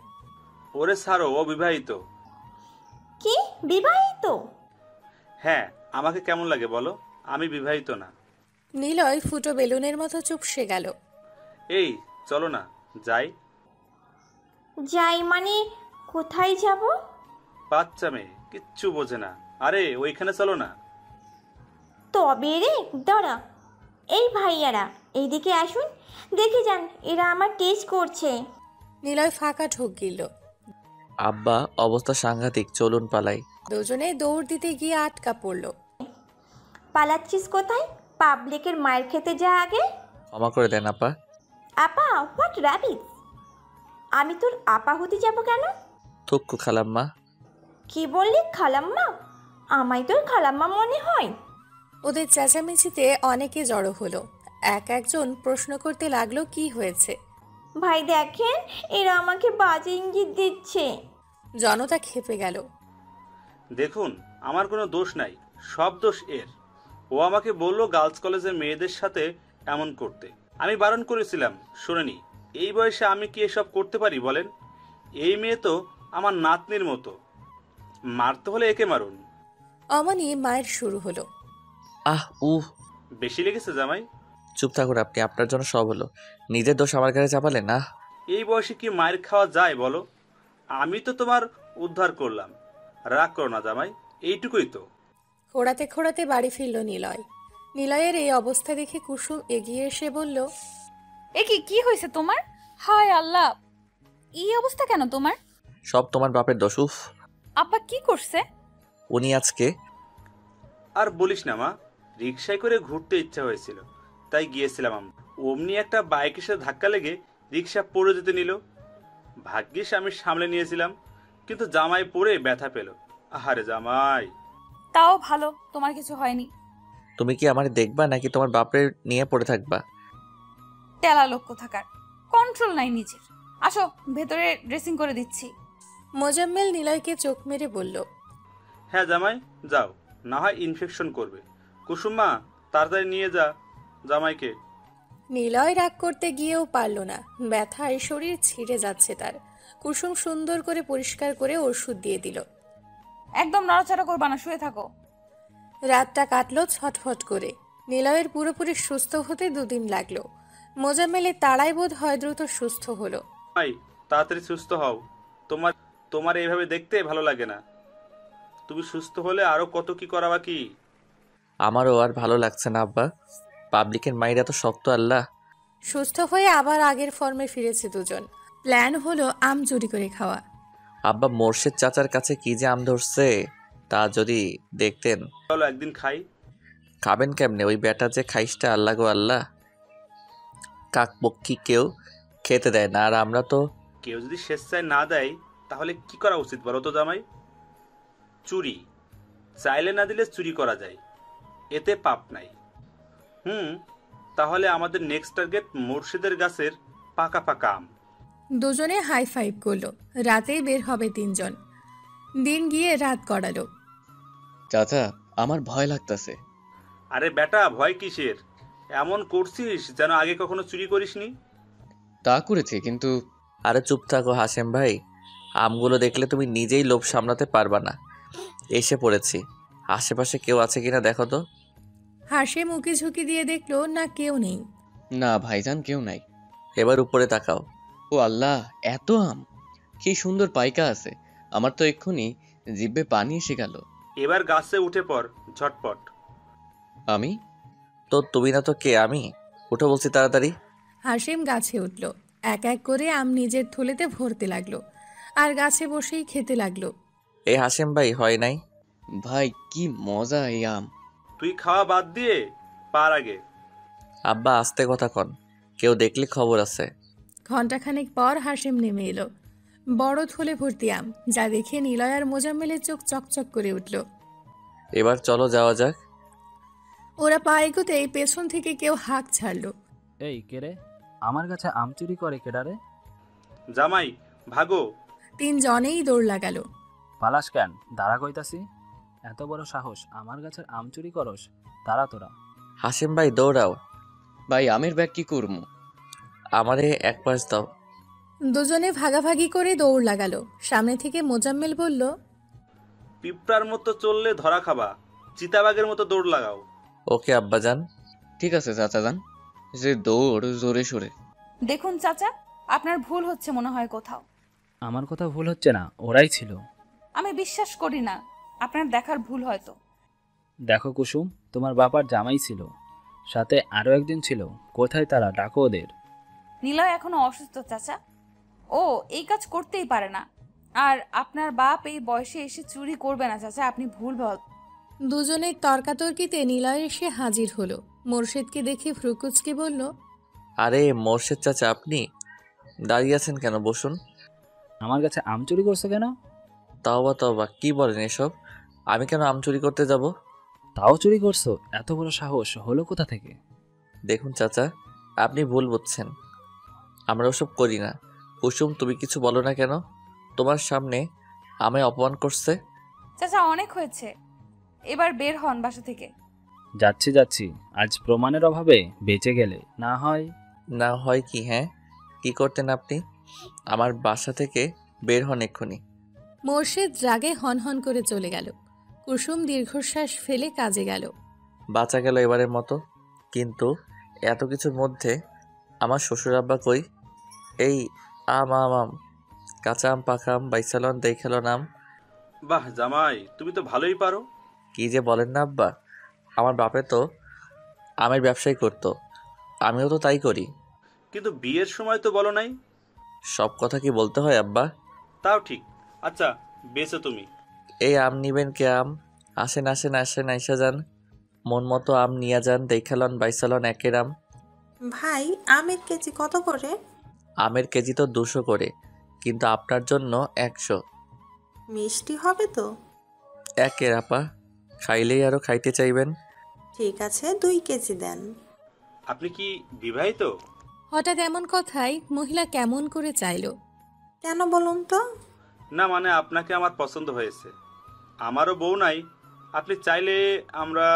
C: ওরে ছাড়ো, ও বিবাহিত।
G: কি, বিবাহিত?
C: হ্যাঁ, আমাকে কেমন লাগে বলো? আমি বিবাহিত না।
D: নিলয় ফুটো বেলুনের মতো চুপসে গেল।
C: এই চলো না, যাই।
G: যাই মানে? কোথায় যাব?
C: বাচ্চা মেয়ে, কিচ্ছু বোঝে না। আরে ওইখানে চলো না।
G: তবে রে, দাঁড়া। এই ভাইয়ারা, এইদিকে আসুন, দেখে যান, এরা আমার টেস্ট করছে।
D: নিলয় ফাঁকা ঢোক গিলল।
A: আব্বা, অবস্থা সাংঘাতিক, চলুন পালাই।
D: দুজনে দৌড় দিতে গিয়ে আটকা পড়ল।
G: পালাচ্ছিস কোথায়? পাবলিকের মায়ের খেতে যা আগে।
A: ক্ষমা করে দেন আপা।
G: আপা? What rubbish! আমি তোর আপা হতে যাব কেন?
A: থুক্কু খালাম্মা।
G: কি বললি, খালাম্মা? আমায় তোর খালাম্মা মনে হয়?
D: ওদের চেঁচামেচিতে অনেকে জড়ো হলো। এক একজন প্রশ্ন করতে লাগলো কি হয়েছে।
G: ভাই দেখেন, এরা আমাকে বাজে ইঙ্গিত দিচ্ছে।
D: জনতা খেপে গেল।
C: দেখুন, আমার কোনো দোষ নাই, সব দোষ এর। ও আমাকে বললো গার্লস কলেজের মেয়েদের সাথে এমন করতে। আমি বারণ করেছিলাম, শোনেনি। এই বয়সে আমি কি এসব করতে পারি বলেন? এই মেয়ে তো আমার নাতনির মতো। মারতে হলে একে মারুন।
D: অমনি মায়ের শুরু হলো।
A: আহ উহ।
C: বেশি লেগেছে জামাই?
A: চুপ থাকুন আপনি, আপনার জন্য সব হলো। নিজের দোষ আমার কাছে চাপালেন না।
C: এই বয়সে কি মায়ের খাওয়া যায় বলো? আমি তো তোমার উদ্ধার করলাম। রাগ করো না জামাই, এইটুকুই তো।
D: খোঁড়াতে খোঁড়াতে বাড়ি ফিরল নিলয়। নিলয়ের এই অবস্থা দেখে কুসুম এগিয়ে এসে বলল,
E: এ কি, কি হয়েছে তোমার? হায় আল্লাহ, এই অবস্থা কেন তোমার?
A: সব তোমার বাপের দোষ। উফ।
E: আব্বা কি করছে?
A: উনি আজকে।
C: আর বলিস না মা, রিক্সায় করে ঘুরতে ইচ্ছা হয়েছিল, তাই গিয়েছিলাম আমরা। অমনি একটা বাইকের সাথে ধাক্কা লেগে রিক্সা পড়ে যেতে নিল। ভাগ্যিস আমি সামলে নিয়েছিলাম, কিন্তু জামাই পড়ে ব্যথা পেল। আহারে জামাই।
E: তাও ভালো, তোমার কিছু হয়নি।
A: তুমি কি আমারে দেখবা নাকি তোমার বাপের নিয়ে পড়ে থাকবা?
E: তেলা লোক কোথাকার, কন্ট্রোল নাই নিজের। আসো, ভেতরে ড্রেসিং করে দিচ্ছি।
D: মোজাম্মেল নিলয়কে চোখ মেরে বলল,
C: হ্যাঁ জামাই, যাও, না হয় ইনফেকশন করবে। কুসুমা, তাড়াতাড়ি নিয়ে যা জামাইকে।
D: নিলয় রাগ করতে গিয়েও পারল না। ব্যথায় শরীর ছিঁড়ে যাচ্ছে তার। কুসুম সুন্দর করে পরিষ্কার করে ওষুধ দিয়ে দিল।
E: একদম নড়াচড়া করবা না, শুয়ে থাকো।
D: রাতটা কাটলো ছটফট করে। নিলয়ের পুরোপুরি সুস্থ হতে 2 দিন লাগলো। মোজাম্মেলের তাড়াই বোধ হয় দ্রুত সুস্থ হলো।
C: ভাই, তাড়াতাড়ি সুস্থ হও। তোমার তোমার এইভাবে দেখতে ভালো লাগে না। তুমি সুস্থ হলে আরো কত কি করা বাকি।
A: আমারও আর ভালো লাগছে না আব্বা। পাবলিকের মাইরা তো শক্ত আল্লাহ।
D: সুস্থ হয়ে আবার আগের ফর্মে ফিরেছে দুজন। প্ল্যান হলো আম চুরি করে খাওয়া।
A: আব্বা মোর্শেদ চাচার কাছে কি যে আম ধরছে তা যদি দেখতেন।
C: চলো একদিন খাই।
A: খাবেন কেমনে? ওই বেটা যে খাইসটা, আল্লাহ গো আল্লাহ। কাকপক্ষী কেউ খেতে দেয় না, আর আমরা তো।
C: কেউ যদি স্বেচ্ছায় না দেয় তাহলে কি করা উচিত বলো তো জামাই? চুরি। চাইলে না দিলে চুরি করা যায়, এতে পাপ নাই। তাহলে আমাদের নেক্সট টার্গেট মুর্শিদের গাছের পাকা পাকা আম।
D: দুজনে হাই ফাইভ করলো। রাতেই বের হবে তিনজন। দিন গিয়ে রাত গড়ালো।
B: চাচা, আমার ভয় লাগতাছে।
C: আরে বেটা, ভয় কিসের? এমন করছিস যেন আগে কখনো চুরি করিসনি।
B: তা করেছে, কিন্তু
A: আরে চুপ থাকো হাশেম ভাই, আমগুলো দেখলে তুমি নিজেই লোভ সামলাতে পারবা না। এসে পড়েছি, আশেপাশে কেউ আছে কিনা দেখো তো।
D: হাসে মুখে ঝুঁকি দিয়ে দেখলো না কেউ নেই।
B: না ভাইজান, কেউ নাই।
A: এবার উপরে তাকাও।
B: ও আল্লাহ, এত আম! কি সুন্দর পাইকা আছে, আমার তো এক্ষুনি জিভে পানি এসে গেল।
C: এবার গাছে উঠে পড় ঝটপট।
B: আমি?
A: তো তুমি না তো কে? আমি উঠো বলছি তাড়াতাড়ি।
D: হাসিম গাছে উঠল। এক এক করে আম নিজের থলেতে ভরতে লাগলো আর গাছে বসেই খেতে লাগলো।
A: এই হাশেম ভাই, হয় নাই?
B: ভাই কি মজা এই আম!
C: তুই খাওয়া বাদ দিয়ে পার আগে।
A: আব্বা আস্তে কথা কন, কেউ দেখলে খবর আছে।
D: ঘণ্টাখানেক পর হাসিম নেমে এলো। বড় থলে ভর্তি আম, যা দেখে নিলয় আর মোজাম্মেলের চোখ চকচক করে উঠল।
A: এবার চলো যাওয়া যাক।
D: ওরা পা এগোতেই পেছন থেকে কেউ হাঁক ছাড়লো।
H: এই কেরে, আমার কাছে আম চুরি করে কেডারে?
C: জামাই ভাগো।
D: তিনজনেই দৌড় লাগালো।
H: পালাস কেন? দাঁড়া কইতাছি। এত বড় সাহস, আমার গাছের আম চুরি করস? দাঁড়া তোরা।
A: হাশেম ভাই দৌড়াও।
B: ভাই, আমের ব্যাগ কি করবো?
A: আমারে এক পাশ দাও।
D: দুজনে ভাগাভাগি করে দৌড় লাগালো। সামনে থেকে মোজাম্মেল বলল,
C: পিঁপড়ার মতো চললে ধরা খাবা, চিতাবাঘের মতো দৌড় লাগাও।
A: ওকে আব্বাজান।
B: ঠিক আছে চাচা যান, যে দৌড় জোরে সোরে।
E: দেখুন চাচা, আপনার ভুল হচ্ছে মনে হয় কোথাও।
H: আমার কথা ভুল হচ্ছে না, ওরাই ছিল।
E: আমি বিশ্বাস করি না, আপনার দেখার ভুল হয়তো।
H: দেখো কুসুম, তোমার বাবার জামাই ছিল, সাথে আরও একজন ছিল। কোথায় তারা? ডাকো ওদের।
E: নিলয় এখনো অসুস্থ চাচা, ও এই কাজ করতেই পারে না। আর আপনার বাপ এই বয়সে এসে চুরি করবে না চাচা, আপনি ভুল বল।
D: দুজনের তর্কাতর্কিতে নিলয় এসে হাজির হলো। মোর্শেদকে দেখে ফ্রুকুচকে বলল,
A: আরে মোর্শেদ চাচা, আপনি দাঁড়িয়ে আছেন কেন? বসুন।
H: আমার কাছে আম চুরি করছো কেন?
A: তাওবা তাওবা, কি বলেন এসব? আমি কেন আম চুরি করতে যাব?
H: তাও চুরি করছো? এত বড় সাহস হলো কোথা থেকে?
A: দেখুন চাচা, আপনি ভুল বুঝছেন, আমরা ওসব করি না। কুসুম, তুমি কিছু বলো না কেন? তোমার সামনে আমায় অপমান করছে।
E: চাচা অনেক হয়েছে, এবার বের হন বাসা থেকে।
H: যাচ্ছি যাচ্ছি, আজ প্রমাণের অভাবে বেঁচে গেলে না হয়।
A: না হয় কি? হ্যাঁ, কি করতেন আপনি? আমার বাসা থেকে বের হন এক্ষুনি।
D: মোর্শেদ রাগে হনহন করে চলে গেল। কুসুম দীর্ঘশ্বাস ফেলে কাজে গেল।
A: বাঁচা গেল এবারের মতো। কিন্তু এত কিছুর মধ্যে আমার শ্বশুর আব্বা কই? এই আম আম আম, কাঁচা আম, পাকা আম, বাইসালন, দেখালন আম।
C: বাহ জামাই, তুমি তো ভালোই পারো।
A: কি যে বলেন না আব্বা, আমার বাপে তো আমের ব্যবসাই করতো, আমিও তো তাই করি।
C: কিন্তু বিয়ের সময় তো বলো নাই।
A: সব কথা কি বলতে হয় আব্বা?
C: তাও ঠিক। আচ্ছা বেঁচে তুমি।
A: এই আম নিবেন কে? আম আসেন আসেন আসেন, আইসা যান, মন মতো আম নিয়ে যান, দেখালন বাইসালন একের আম।
I: ভাই, আমের কেজি কত করে?
A: আমের কেজি তো 200 করে, কিন্তু আপনার জন্য 100।
I: মিষ্টি হবে তো?
A: একের আপা, খাইলেই আরো খাইতে চাইবেন।
I: ঠিক আছে, 2 কেজি দেন।
C: আপনি কি বিবাহিত?
D: হঠাৎ এমন কথায় মহিলা কেমন করে চাইল।
I: কেন বলুন তো?
C: না মানে আপনাকে আমার পছন্দ হয়েছে, আমারও বউ নাই, আপনি চাইলে আমরা।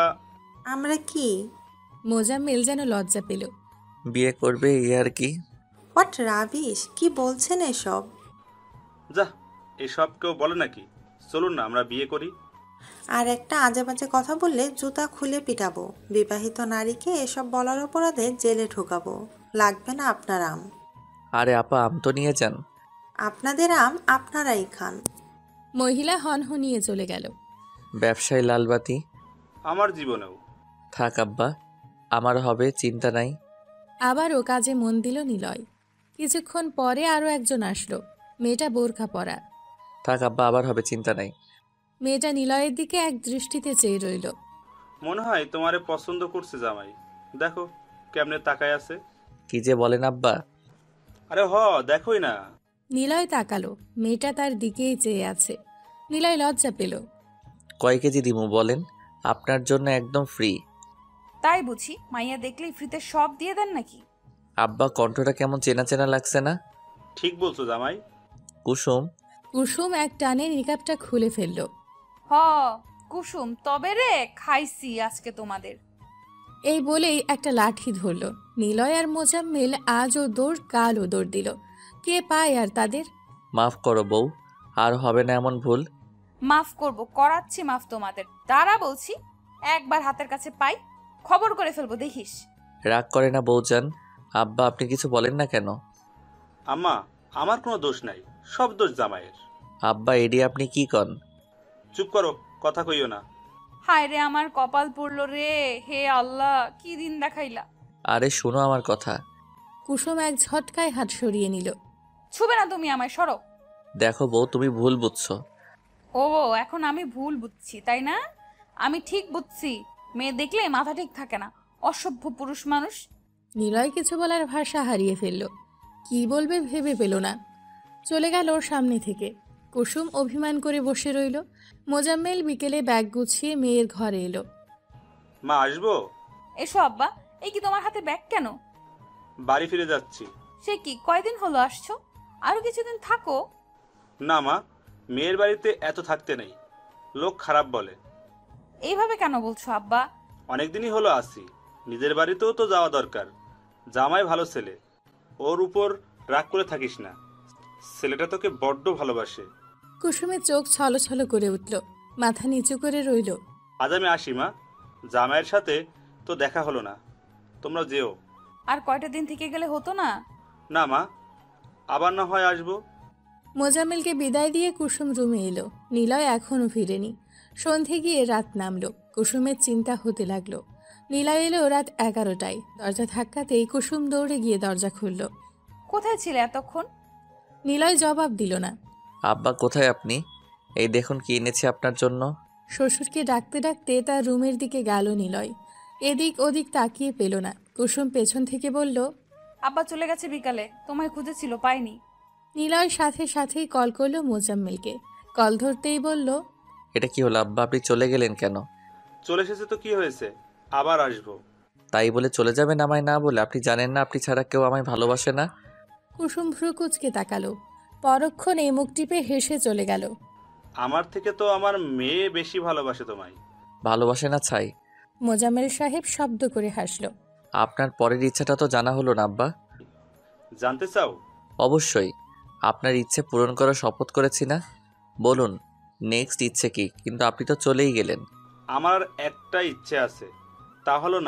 I: আমরা কি?
D: মোজাম্মেল যেন লজ্জা পেল।
A: বিয়ে করবে এই আর কি।
I: হোয়াট রাবিশ, কি বলছেন এসব?
C: যা, এসব কেউ বলে নাকি? চলুন না আমরা বিয়ে করি।
I: আর একটা আজে বাজে কথা বললে জুতা খুলে পিটাবো। বিবাহিত নারীকে এসব বলার অপরাধে জেলে ঢোকাবো। লাগবে না আপনার আম।
A: আরে আপা, আম তো নিয়ে যান।
I: আপনাদের আম আপনারাই খান।
D: মহিলা হনহনিয়ে চলে গেল।
A: ব্যবসায় লালবাতি।
C: আমার জীবনেও।
A: থাক আব্বা, আমার হবে, চিন্তা নাই।
D: আবারও কাজে মন দিল নিলয়। কিছুক্ষণ পরে আরও একজন আসলো। মেয়েটা বোরখা পরা।
A: থাক আব্বা, আবার হবে, চিন্তা নাই।
D: মেয়েটা নিলয়ের দিকে এক দৃষ্টিতে চেয়ে রইল।
C: মনে হয় তোমারে পছন্দ করছে জামাই, দেখো কেমনে তাকায় আছে।
A: কি যে বলেন আব্বা।
C: আরে দেখোই না।
D: নিলয় তাকালো, মেয়েটা তার দিকেই চেয়ে আছে। নিলয় লজ্জা পেল।
A: কয় কেজি দিমু বলেন? আপনার জন্য একদম ফ্রি।
E: তাই বুঝি মাইয়া দেখলেই ফ্রিতে সব দিয়ে দেন নাকি?
A: আব্বা কণ্ঠটা কেমন চেনা চেনা লাগছে না?
C: ঠিক বলছো জামাই।
A: কুসুম।
D: কুসুম এক টানে নিকাবটা খুলে ফেলল।
E: হ কুসুম, তবে রে খাইছি আজকে তোমাদের।
D: এই বলেই একটা লাঠি ধরল। নিলয় আর মোজাম্মেল আজও দৌড় কালও দৌড় দিল। কে পায় আর তাদের?
A: মাফ করো বউ, আর হবে না এমন ভুল।
E: মাফ করব, করাচ্ছি মাফ তোমাদের। দাঁড়া বলছি, একবার হাতের কাছে পাই খবর করে ফেলবো দেখিস।
A: রাগ করে না বউজান। আব্বা আপনি কিছু বলেন না কেন?
C: আম্মা, আমার কোনো দোষ নাই, সব দোষ জামাইয়ের।
A: আব্বা এডি আপনি কি কন?
C: চুপ করো, কথা কইও না।
E: হায় রে আমার কপাল পড়লো রে, হে আল্লাহ কি দিন দেখাইলা।
A: আরে শোনো আমার কথা।
D: কুসুম এক ঝটকায় হাত সরিয়ে নিল।
E: ছুবে না তুমি আমায়, সরো।
A: দেখো বউ, তুমি ভুল বুঝছো।
E: ও এখন আমি ভুল বুঝছি তাই না? আমি ঠিক বুঝছি, মেয়ে দেখলে মাথা ঠিক থাকে না, অসভ্য পুরুষ মানুষ।
D: নিলয় কিছু বলার ভাষা হারিয়ে ফেলল। কি বলবে ভেবে পেল না। চলে গেল ওর সামনে থেকে। কুসুম অভিমান করে বসে রইল। মোজাম্মেল বিকেলে ব্যাগ গুছিয়ে মেয়ের ঘরে এলো।
C: মা আসবো?
E: এসো আব্বা। এই কি তোমার হাতে ব্যাগ কেন?
C: বাড়ি ফিরে যাচ্ছি।
E: সে কি, কয়দিন হলো আসছো? আরো কিছুদিন থাকো।
C: না মা, মেয়ের বাড়িতে এত থাকতে নেই, লোক খারাপ বলে।
E: এইভাবে কেন বলছো আব্বা?
C: অনেকদিনই হলো আসি, নিজের বাড়িতেও তো যাওয়া দরকার। জামাই ভালো ছেলে, ওর উপর রাগ করে থাকিস না, ছেলেটা তোকে বড্ড ভালোবাসে।
D: কুসুমের চোখ ছলছল করে উঠল, মাথা নিচু করে রইল।
C: আজ আমি আসি মা, জামাইয়ের সাথে তো দেখা হলো না, তোমরা যেও।
E: আর কয়টা দিন থেকে গেলে হতো না?
C: না মা, আবার না হয় আসবো।
D: মোজাম্মেলকে বিদায় দিয়ে কুসুম রুমে এলো। নিলয় এখনও ফিরেনি। সন্ধে গিয়ে রাত নামলো। কুসুমের চিন্তা হতে লাগলো। নিলয় এলো রাত 11টায়। দরজা ধাক্কাতেই কুসুম দৌড়ে গিয়ে দরজা খুলল।
E: কোথায় ছিলে এতক্ষণ?
D: নিলয় জবাব দিল না।
A: আব্বা কোথায় আপনি? এই দেখুন কি এনেছি আপনার জন্য।
D: শ্বশুরকে ডাকতে ডাকতে তার রুমের দিকে গেল নিলয়। এদিক ওদিক তাকিয়ে পেল না। কুসুম পেছন থেকে বলল,
E: আব্বা চলে গেছে বিকালে, তোমায় খুঁজেছিল, পাইনি।
D: নিলয় সাথে সাথেই কল করলো মোজাম্মেলকে। কল ধরতেই বলল,
A: এটা কি হলো আব্বা, আপনি চলে গেলেন কেন?
C: চলে এসেছে তো কি হয়েছে, আবার আসবো।
A: তাই বলে চলে যাবেন আমায় না বলে? আপনি জানেন না আপনি ছাড়া কেউ আমায় ভালোবাসে না?
D: কুসুম ভ্রু কুঁচকে তাকালো। পরক্ষণে মুখ টিপে হেসে চলে গেল।
C: আমার থেকে তো আমার মেয়ে বেশি ভালোবাসে তোমায়।
A: ভালোবাসে না ছাই?
D: মোজাম্মেল সাহেব শব্দ করে হাসল।
A: আপনার পরের ইচ্ছাটা তো জানা হলো না আব্বা।
C: জানতে চাও?
A: অবশ্যই। আপনার ইচ্ছে পূরণ করার শপথ করেছি না? বলুন নেক্সট ইচ্ছে কি? কিন্তু আপনি তো চলেই গেলেন।
C: আমার একটা ইচ্ছে আছে, তা হলো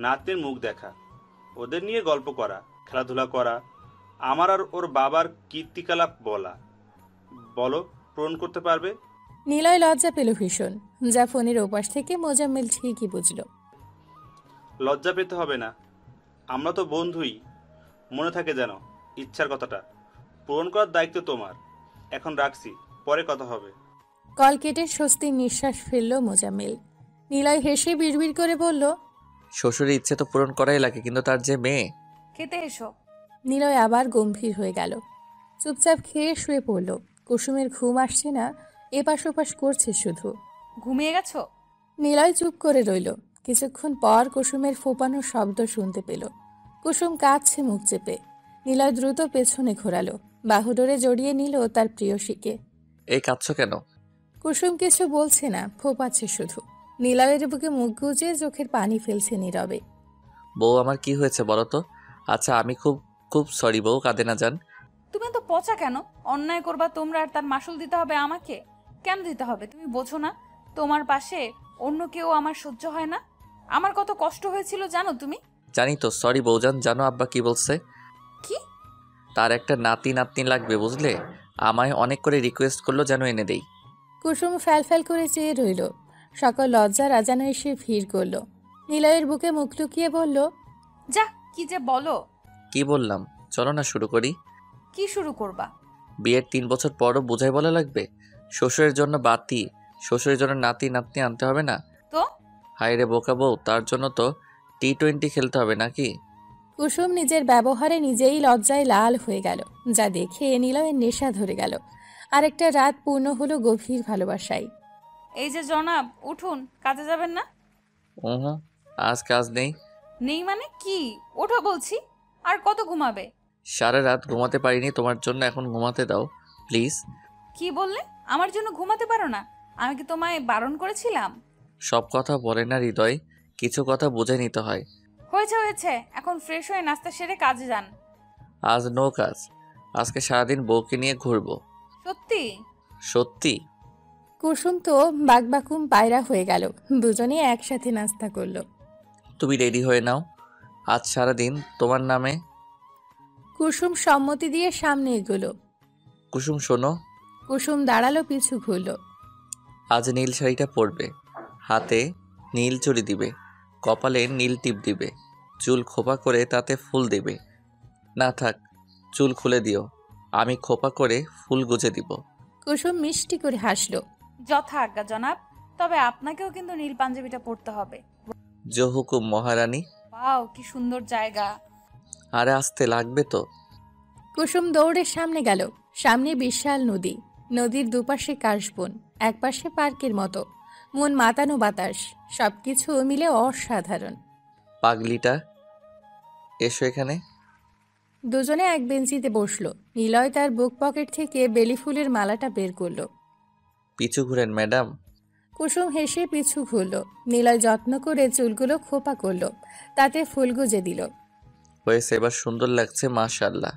C: নাতির মুখ দেখা, ওদের নিয়ে গল্প করা, খেলাধুলা করা, আমার আর ওর বাবার কীর্তিকলাপ বলা। বলো, পূরণ করতে পারবে?
D: নিলয় লজ্জা পেল ভীষণ। যা ফোনের ওপাশ থেকে মোজাম্মেল ঠিকই বুঝল।
C: লজ্জা পেতে হবে না, আমরা তো বন্ধুই। মনে থাকে যেন ইচ্ছার কথাটা, পূরণ করার দায়িত্ব তোমার। এখন রাখছি, পরে কথা হবে।
D: কল কেটে স্বস্তির নিঃশ্বাস ফেলল মোজাম্মেল। নিলয় হেসে বিড়বিড় করে বলল,
A: শ্বশুরের ইচ্ছে তো পূরণ করাই লাগে, কিন্তু তার যে মেয়ে।
E: খেতে এসো।
D: নিলয় আবার গম্ভীর হয়ে গেল। চুপচাপ খেয়ে শুয়ে পড়ল। কুসুমের ঘুম আসছে না, এপাশ ওপাশ করছে শুধু।
E: ঘুমিয়ে গেছো?
D: নিলয় চুপ করে রইল। কিছুক্ষণ পর কুসুমের ফোপানোর শব্দ শুনতে পেল। কুসুম কাঁদছে মুখ চেপে। নিলয় দ্রুত পেছনে ঘোরালো, বাহুডোরে জড়িয়ে নিল তার প্রিয়সীকে।
A: এই কাঁদছো কেন?
D: কুসুম কিছু বলছে না, ফোপাচ্ছে শুধু। নিলয়ের বুকে মুখ গুজে চোখের পানি ফেলছে নীরবে।
A: বউ আমার কি হয়েছে বলো তো? আচ্ছা আমি খুব খুব সরি বউ, কাঁদে না যান।
E: তুমি তো পচা কেন? অন্যায় করবা তোমরা আর তার মাসুল দিতে হবে আমাকে? কেন দিতে হবে তুমি বোঝো না? তোমার পাশে অন্য কেউ আমার সহ্য হয় না? আমার কত কষ্ট হয়েছিল জানো তুমি?
A: জানি তো, সরি বউজান। জানো আব্বা কি বলছে?
E: কি?
A: তার একটা নাতি লাগবে বুঝলে, আমায় অনেক করে রিকোয়েস্ট করলো যেন এনে দেই।
D: কুসুম ফ্যাল করে চেয়ে রইল। সকল লজ্জা রাজানো এসে ভিড় করল। নিলয়ের বুকে মুখ লুকিয়ে বলল,
E: যা কি যে বলো।
A: কি বললাম? চলো না শুরু করি।
E: কি শুরু করবা?
A: বিয়ের 3 বছর পরও বোঝাই বলা লাগবে? শ্বশুরের জন্য বাতি, শ্বশুরের জন্য নাতি নাতনি আনতে হবে না?
E: তো
A: হায় রে বোকা বউ, তার জন্য তো T20 খেলতে হবে নাকি?
D: কুসুম নিজের ব্যবহারে নিজেই লজ্জায় লাল হয়ে গেল, যা দেখে নিলয়ের নেশা ধরে গেল। আরেকটা রাত পূর্ণ হলো গভীর ভালোবাসায়।
E: এই যে জনাব, উঠুন, কাজে যাবেন না?
A: হুম, আজ কাজ নেই।
E: নেই মানে কি? ওঠো বলছি। আর কত ঘুমাবে?
A: সারা রাত ঘুমাতে পারিনি তোমার জন্য, এখন ঘুমাতে দাও প্লিজ।
E: কি বললে? আমার জন্য ঘুমাতে পারো না? আমি কি তোমায় বারণ করেছিলাম?
A: সব কথা বলে না হৃদয়, কিছু কথা বুঝে নিতে হয়।
E: হয়েছে হয়েছে, এখন ফ্রেশ হয়ে নাস্তা সেরে কাজে যান।
A: আজ নো কাজ, আজকে সারাদিন বউকে নিয়ে ঘুরবো।
E: সত্যি?
A: সত্যি।
D: কুসুম তো বাকবাকুম পায়রা হয়ে গেল। দুজনে একসাথে নাস্তা করলো।
A: তুমি রেডি হয়ে নাও, আজ সারাদিন তোমার নামে।
D: কুসুম সম্মতি দিয়ে সামনে এগোলো।
A: কুসুম শোনো,
D: কুসুম দাঁড়ালো, পিছু ঘুরল।
A: আজ নীল শাড়িটা পরবে, হাতে নীল চুড়ি দিবে, কপালে নীল টিপ দিবে, চুল খোপা করে তাতে ফুল দেবে। না থাক, চুল খুলে দিও, আমি খোপা করে ফুল গুজে দিব।
D: কুসুম মিষ্টি করে হাসলো।
E: যথা আজ্ঞা জনাব, তবে আপনাকেও কিন্তু নীল পাঞ্জাবিটা পরতে হবে।
A: জো হুকুম মহারানী।
E: ওয়াও, কি সুন্দর জায়গা।
A: আরে আসতে লাগবে তো।
D: কুসুম দৌড়ে সামনে গেল। সামনে বিশাল নদী, নদীর দুপাশে কাশবন, একপাশে পার্কের মতো, মন মাতানো বাতাস, সবকিছু মিলে অসাধারণ।
A: পাগলিটা, এসো এখানে।
D: দুজনে এক বেঞ্চিতে বসলো। নিলয় তার বুক পকেট থেকে বেলি ফুলের মালাটা বের করলো।
A: পিছু ঘুরেন ম্যাডাম।
D: কুসুম হেসে পিছু ঘুরল। নিলয় যত্ন করে চুলগুলো খোপা করলো, তাতে ফুল গুজে দিল।
A: হয়েছে, এবার সুন্দর লাগছে মাশাআল্লাহ।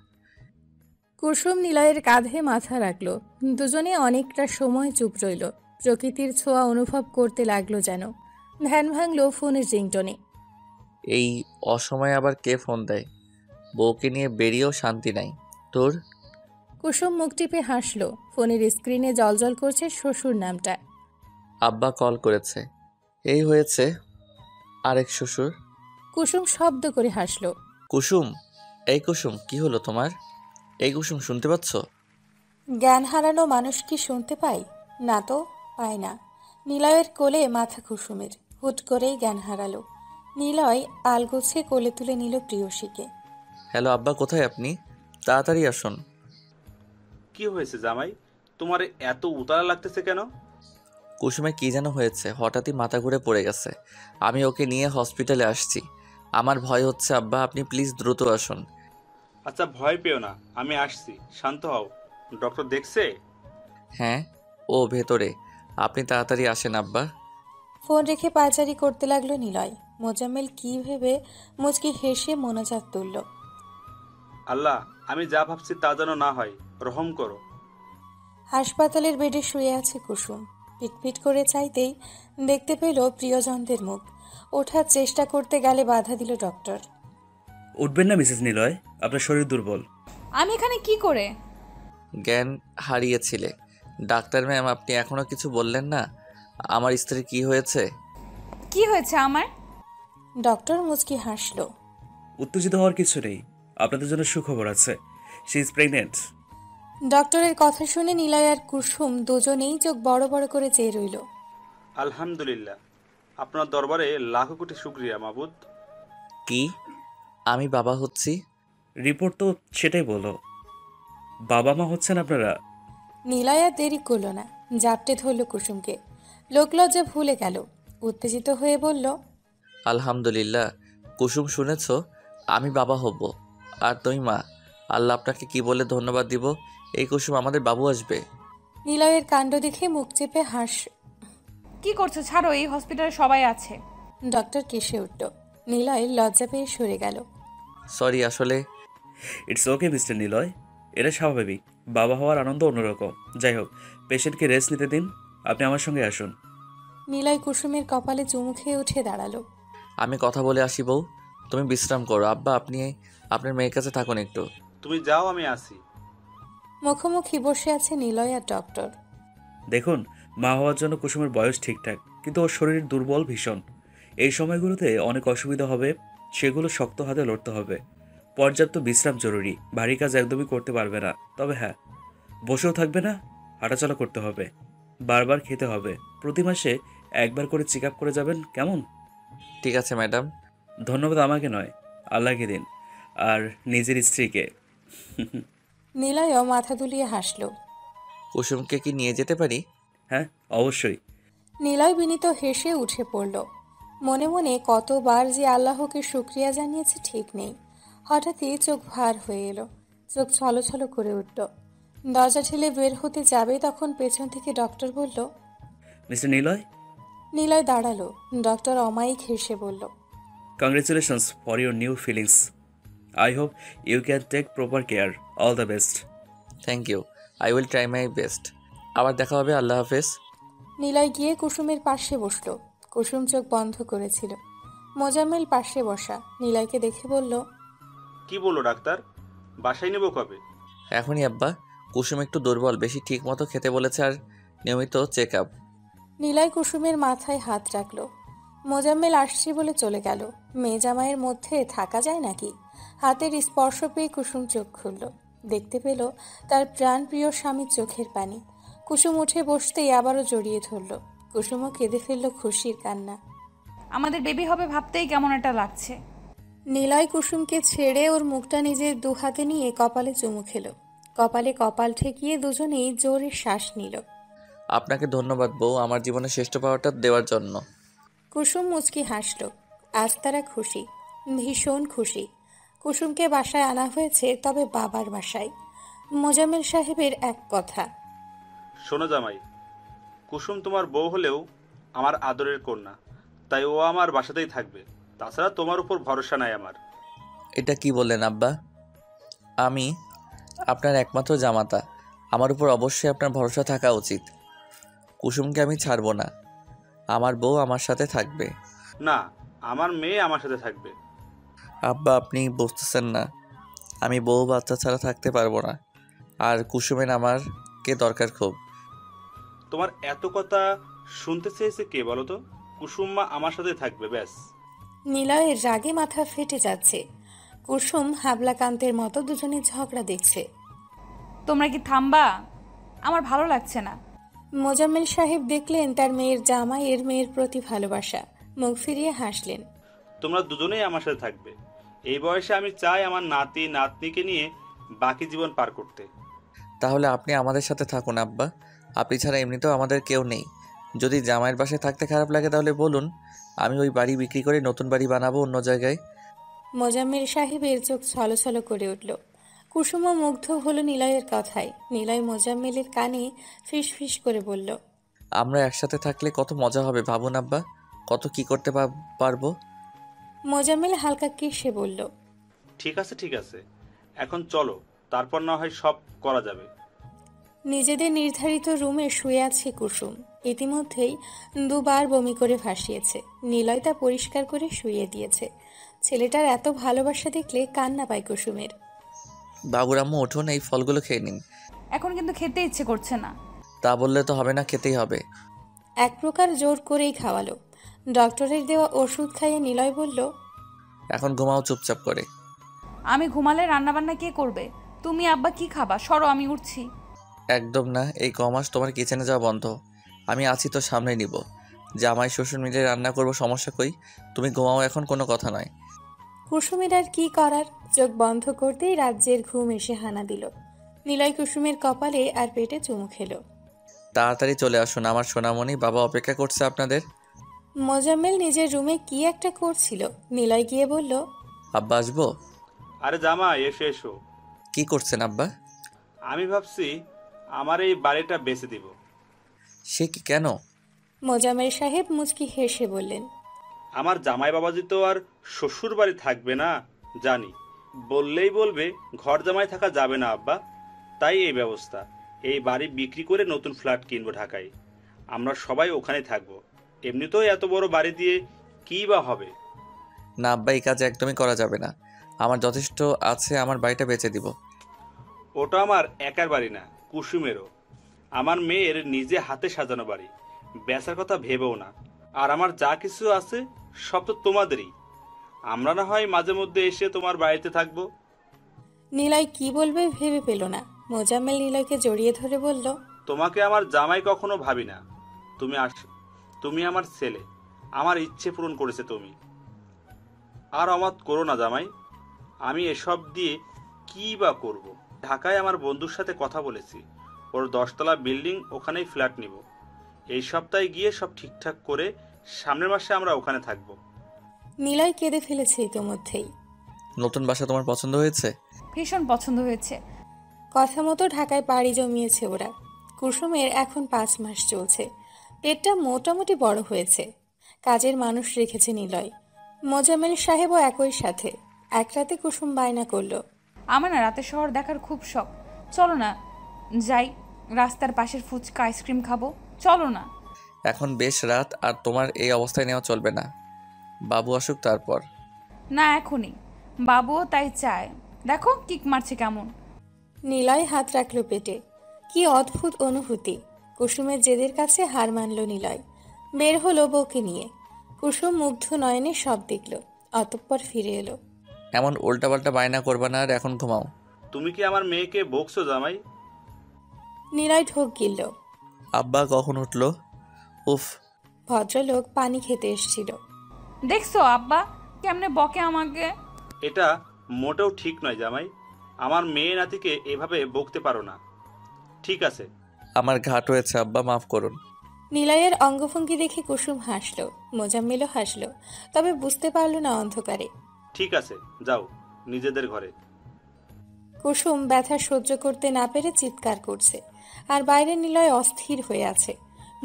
D: কুসুম নিলয়ের কাঁধে মাথা রাখলো। দুজনে অনেকটা সময় চুপ রইল। প্রকৃতির ছোঁয়া অনুভব করতে লাগলো যেন। ধ্যান ভাঙলো ফোনের রিংটনে।
A: এই অসময়ে আবার কে ফোন দেয়? বউকে নিয়ে বেরিয়েও শান্তি নাই তোর।
D: কুসুম মুখ টিপে হাসলো। ফোনের স্ক্রিনে জলজল করছে শ্বশুর নামটা।
A: আব্বা কল করেছে। এই হয়েছে আরেক শ্বশুর।
D: কুসুম শব্দ করে হাসলো।
A: কুসুম, এই কুসুম, কি হলো তোমার? এই কুসুম, শুনতে পাচ্ছ?
D: জ্ঞান হারানো মানুষ কি শুনতে পায়? না তো, পায় না। নিলয়ের কোলে মাথা কুসুমের। হুট করেই জ্ঞান হারালো। নিলয় আলগোছে কোলে তুলে নিল প্রিয়সীকে।
A: হ্যালো আব্বা, কোথায় আপনি? তাড়াতাড়ি আসুন।
C: কি হয়েছে জামাই, তোমার এত উতালা লাগতেছে কেন?
A: কুসুমে কি যেন হয়েছে, হঠাৎই মাথা ঘুরে পড়ে গেছে। আমি ওকে নিয়ে হসপিটালে আসছি। আমার ভয় হচ্ছে আব্বা, আপনি প্লিজ দ্রুত আসুন।
C: আচ্ছা ভয় পেও না, আমি আসছি, শান্ত হও। ডক্টর দেখছে?
A: হ্যাঁ, ও ভেতরে। আপনি তাড়াতাড়ি আসেন আব্বা।
D: ফোন রেখে পায়চারি করতে লাগলো নিলয়। মোজাম্মেল কি ভেবে মুচকি হেসে মোনাজাত তুলল।
C: আল্লাহ, আমি যা ভাবছি তা যেন না হয়, রহম করো।
D: হাসপাতালের বেডে শুয়ে আছে কুসুম। পিটপিট করে চাইতেই দেখতে পেল প্রিয়জনদের মুখ। ওঠার চেষ্টা করতে গেলে বাধা দিল ডক্টর।
J: উঠবেন না মিসেস নিলয়, আপনার শরীর দুর্বল।
E: আমি এখানে কি করে?
A: জ্ঞান হারিয়েছিলে। ডাক্তার ম্যাম, আপনি এখনো কিছু বললেন না? আমার স্ত্রীর কি হয়েছে?
E: কি হয়েছে আমার?
D: ডক্টর মুচকি হাসলো।
J: উত্তেজিত হওয়ার কিছু নেই, আপনাদের জন্য সুখবর আছে। She is pregnant.
D: ডক্টরের কথা শুনে নিলয় আর কুসুম দুজনেই চোখ বড় বড় করে চেয়ে রইল।
C: আলহামদুলিল্লাহ, আপনার দরবারে লাখো কোটি শুকরিয়া মাবুদ।
A: কি? আমি বাবা হচ্ছি?
J: রিপোর্ট তো সেটাই বলো। বাবা মা হচ্ছেন আপনারা।
D: নিলয় আর দেরি করল না, জাপটে ধরল কুসুমকে। লোকলজ্জা ভুলে গেল। উত্তেজিত হয়ে বলল,
A: আলহামদুলিল্লাহ। কুসুম, শুনেছ? আমি বাবা হব আর তুমি মা। আল্লাহ আপনাকে কি বলে ধন্যবাদ দিব? এই কুসুম, আমাদের বাবু আসবে।
D: নিলয়ের কাণ্ড দেখে মুখ চেপে
E: কি করছো? ছাড়ো, এই হসপিটালে সবাই আছে।
D: ডক্টর কেসে উঠল। নিলয় লজ্জা পেয়ে সরে গেল।
A: সরি, আসলে।
J: ইটস ওকে মিস্টার নিলয়, এটা স্বাভাবিক। বাবা হওয়ার আনন্দ অন্যরকম। যাই হোক, পেশেন্টকে রেস্ট নিতে দিন। আপনি আমার সঙ্গে আসুন।
D: নিলয় কুসুমের কপালে চুমু খেয়ে উঠে দাঁড়ালো।
A: আমি কথা বলে আসি বউ, তুমি বিশ্রাম করো। আব্বা, আপনি আপনার মেয়ের কাছে থাকুন একটু।
C: তুমি যাও, আমি আসি।
D: মুখোমুখি বসে আছে নিলয় আর ডক্টর।
J: দেখুন, মা হওয়ার জন্য কুসুমের বয়স ঠিকঠাক, কিন্তু ওর শরীর দুর্বল ভীষণ। এই সময়গুলোতে অনেক অসুবিধা হবে। সেগুলো শক্ত হাতে লড়তে হবে। পর্যাপ্ত বিশ্রাম জরুরি। ভারী কাজ একদমই করতে পারবে না। তবে হ্যাঁ, বসেও থাকবে না, হাঁটাচলা করতে হবে, বারবার খেতে হবে। প্রতি মাসে একবার করে চেক আপ করে যাবেন, কেমন?
A: ঠিক আছে ম্যাডাম।
J: ধন্যবাদ আমাকে নয়, আল্লাহকে দিন, আর নিজের স্ত্রীকে।
D: নিলয়ও মাথা দুলিয়ে হাসল।
A: কুসুমকে কি নিয়ে যেতে পারি?
J: হ্যাঁ, অবশ্যই।
D: নিলয় বিনীত হেসে উঠে পড়ল। মনে মনে কতবার যে আল্লাহকে শুক্রিয়া জানিয়েছে ঠিক নেই। হঠাৎই চোখ ভার হয়ে এলো, চোখ ছলছল করে উঠল। দরজা ঠেলে বের হতে যাবে তখন পেছন থেকে ডক্টর বলল,
J: মিস্টার নিলয়,
D: নিলয় দাঁড়ালো। ডক্টর অমায়িক হেসে বলল,
J: congratulations for your new feelings. I hope you can take proper care. All the best.
A: Thank you, I will try my best. আবার দেখা হবে, আল্লাহ হাফেজ।
D: নিলয় গিয়ে কুসুমের পাশে বসল। কুসুম চোখ বন্ধ করেছিল। মোজাম্মেল পাশে বসা নিলয়কে দেখে বলল,
C: কি বললো ডাক্তার, বাসায় নেব কবে?
A: এখনই আব্বা। কুসুম একটু দুর্বল, বেশি ঠিক মতো খেতে বলেছে আর নিয়মিত চেক আপ।
D: নিলয় কুসুমের মাথায় হাত রাখল। মোজাম্মেল আসছি বলে চলে গেল। মেয়ে জামাইয়ের মধ্যে থাকা যায় নাকি? হাতের স্পর্শ পেয়ে কুসুম চোখ খুলল। দেখতে পেল তার প্রাণপ্রিয় স্বামীর চোখের পানি। কুসুম উঠে বসতেই আবারও জড়িয়ে ধরল। কুসুমও কেঁদে ফেলল খুশির কান্না।
E: আমাদের বেবি হবে ভাবতেই কেমন একটা লাগছে।
D: নিলয় কুসুমকে ছেড়ে ওর মুখটা নিজের দু হাতে নিয়ে কপালে চুমু খেল। কপালে কপাল ঠেকিয়ে দুজনেই জোরে শ্বাস নিল।
A: আপনাকে ধন্যবাদ বউ, আমার জীবনের শ্রেষ্ঠ পাওয়াটা দেওয়ার জন্য।
D: কুসুম মুচকি হাসল। আজ তারা খুশি, ভীষণ খুশি। কুসুমকে বাসায় আনা হয়েছে, তবে বাবার বাসায়। মোজাম্মেল সাহেবের এক কথা,
C: শোনো জামাই, কুসুম তোমার বউ হলেও আমার আদরের কন্যা, তাই ও আমার বাসাতেই থাকবে। তাছাড়া তোমার উপর ভরসা নাই আমার।
A: এটা কি বললেন আব্বা? আমি আপনার একমাত্র জামাতা, আমার উপর অবশ্যই আপনার ভরসা থাকা উচিত। কুসুমকে আমি ছাড়বো না, আমার বউ আমার সাথে থাকবে।
C: না, আমার মেয়ে আমার সাথে থাকবে।
A: আব্বা আপনি বুঝতেছেন না, আমি বউ বাচ্চা ছাড়া থাকতে পারবো না, আর কুসুমের আমারকে দরকার খুব।
C: তোমার এত কথা শুনতে চেয়েছে কে বলো তো? কুসুম মা আমার সাথে থাকবে, ব্যাস।
D: নিলয়ের রাগে মাথা ফেটে যাচ্ছে। কুসুম হাবলাকান্তের মতো দুজনে ঝগড়া দেখছে।
E: তোমরা কি থামবা? আমার ভালো লাগছে না।
D: মোজাম্মেল সাহেব দেখলেন তার মেয়ের জামাইয়ের মেয়ের প্রতি ভালোবাসা, মুখ ফিরিয়ে হাসলেন।
C: তোমরা দুজনেই আমার সাথে থাকবে। এই বয়সে আমি চাই আমার নাতি নাতনিকে নিয়ে বাকি জীবন পার করতে।
A: তাহলে আপনি আমাদের সাথে থাকুন আব্বা, আপনি ছাড়া এমনিতেও আমাদের কেউ নেই। যদি জামাইয়ের বাসায় থাকতে খারাপ লাগে তাহলে বলুন, আমি ওই বাড়ি বিক্রি করে নতুন বাড়ি বানাবো অন্য জায়গায়।
D: মোজাম্মেল সাহেবের চোখ ছলছল করে উঠল। কুসুমও মুগ্ধ হলো নিলয়ের কথায়। নিলয় মোজাম্মেলের কানে ফিস ফিস করে বলল,
A: আমরা একসাথে থাকলে কত মজা হবে ভাবুন আব্বা, কত কি করতে পারবো।
D: মোজাম্মেল হালকা কেসে বলল,
C: ঠিক আছে ঠিক আছে, এখন চলো, তারপর না হয় সব করা যাবে।
D: নিজেদের নির্ধারিত রুমে শুয়ে আছে কুসুম। ইতিমধ্যেই দুবার বমি করে ভাসিয়েছে। নিলয় তা পরিষ্কার করে শুইয়ে দিয়েছে। ছেলেটার এত ভালোবাসা দেখলে কান্না পায় কুসুমের।
A: বাবুর আম্মু উঠুন, এই ফলগুলো খেয়ে নিন।
E: এখন কিন্তু খেতে ইচ্ছে করছে না।
A: তা বললে তো হবে না, খেতেই হবে।
D: এক প্রকার জোর করেই খাওয়ালো। ডক্টরের দেওয়া ওষুধ খাইয়ে নিলয় বলল,
A: এখন ঘুমাও চুপচাপ করে।
E: আমি ঘুমালে রান্নাবান্না কে করবে? তুমি আব্বা কি খাবা? সরো, আমি উঠছি।
A: একদম না, এই কমাস তোমার কিচেনে যাওয়া বন্ধ। আমি আছি তো, সামনে নিব। জামাই শ্বশুর মিলে রান্না করবো, সমস্যা কই? তুমি ঘুমাও, এখন কোনো কথা নয়।
D: কুসুমের আর কি করার, চোখ বন্ধ করতেই রাজ্যের ঘুম এসে হানা দিল। নিলয় কুসুমের কপালে আর পেটে চুমু খেল।
A: তাড়াতাড়ি চলে আসুন আমার সোনামণি, বাবা অপেক্ষা করছে আপনাদের।
D: মোজাম্মেল নিজের রুমে কি একটা করছিল। নিলয় গিয়ে বলল,
A: আব্বা আসবো?
C: আরে জামাই, এসো এসো।
A: কি করছেন আব্বা?
C: আমি ভাবছি আমার এই বাড়িটা বেচে দিব।
A: সে কি, কেন?
D: মোজাম্মেল সাহেব মুচকি হেসে বললেন,
C: আমার জামাই বাবাজি তো আর শ্বশুর বাড়ি থাকবে না, জানি। বললেই বলবে ঘর জামাই থাকা যাবে না আব্বা, তাই এই ব্যবস্থা। এই বাড়ি বিক্রি করে নতুন ফ্ল্যাট কিনবো ঢাকায়। আমরা সবাই ওখানে থাকবো। এমনিতেও এত বড় বাড়ি দিয়ে কী বা হবে।
A: না আব্বা, এই কাজ একদমই করা যাবে না। আমার যথেষ্ট আছে, আমার বাড়িটা বেচে দিব।
C: ওটা আমার একার বাড়ি না, কুসুমেরও। আমার মেয়ের নিজে হাতে সাজানো বাড়ি, বেচার কথা ভেবেও না। আর আমার যা কিছু আছে সব তো তোমাদেরই। আমরা না হয় মাঝে মধ্যে এসে তোমার বাড়িতে থাকবো।
D: নিলয় কি বলবে ভেবে পেল না। মোজাম্মেল নিলয়কে জড়িয়ে ধরে বলল,
C: তোমাকে আমার জামাই কখনো ভাবি না। তুমি আমার ছেলে, আমার ইচ্ছে পূরণ করেছে তুমি। আর অমত করো না জামাই, আমি এসব দিয়ে কি বা করব। ঢাকায় আমার বন্ধুর সাথে কথা বলেছি, ওর 10তলা বিল্ডিং, ওখানেই ফ্ল্যাট নিব। এই সপ্তাহে গিয়ে সব ঠিকঠাক করে সামনের মাসে আমরা ওখানে থাকবো।
D: নিলয় কেঁদে ফেলেছে ইতোমধ্যেই।
A: নতুন বাসা তোমার পছন্দ হয়েছে?
E: ভীষণ পছন্দ হয়েছে।
D: কথা মতো ঢাকায় পাড়ি জমিয়েছে ওরা। কুসুমের এখন 5 মাস চলছে। পেটটা মোটামুটি বড় হয়েছে। কাজের মানুষ রেখেছে নিলয়। মোজাম্মেল সাহেবও একই সাথে। এক রাতে কুসুম বায়না করল,
E: আমার না রাতে শহর দেখার খুব শখ। চলো না যাই, রাস্তার পাশের ফুচকা আইসক্রিম খাবো, চলো না।
A: এখন বেশ রাত, আর তোমার এই অবস্থায় নেওয়া চলবে না। বাবু আসুক তারপর।
E: না এখনই, বাবুও তাই চায়। দেখো কিক মারছে কেমন।
D: নিলয় হাত রাখল পেটে। কি অদ্ভুত অনুভূতি। কুসুমের জেদের কাছে হার মানল নিলয়। বের হলো বউকে নিয়ে। কুসুম মুগ্ধ নয়নে সব দেখল, অতঃপর ফিরে এলো।
A: এমন উল্টাপাল্টা বায়না করবা না, আর এখন ঘুমাও।
C: তুমি কি আমার মেয়েকে বকছো জামাই?
D: নিলয় ঢোক গিলল।
A: আব্বা কখন উঠলো? উফ।
D: ভদ্রলোক পানি খেতে এসেছিল।
E: দেখছো আব্বা কেমনে বকে আমাকে।
C: এটা মোটেও ঠিক নয় জামাই, আমার মেয়ে নাতিকে এভাবে বকতে পারো না। ঠিক আছে।
A: আমার ঘাট হয়েছে আব্বা, মাফ করুন।
D: নিলয়ের অঙ্গভঙ্গি দেখে কুসুম হাসল, মোজাম্মেলও হাসল, তবে বুঝতে পারল না অন্ধকারে।
C: ঠিক আছে, যাও নিজেদের ঘরে।
D: কুসুম ব্যথা সহ্য করতে না পেরে চিৎকার করছে, আর বাইরে নিলয় অস্থির হয়ে আছে।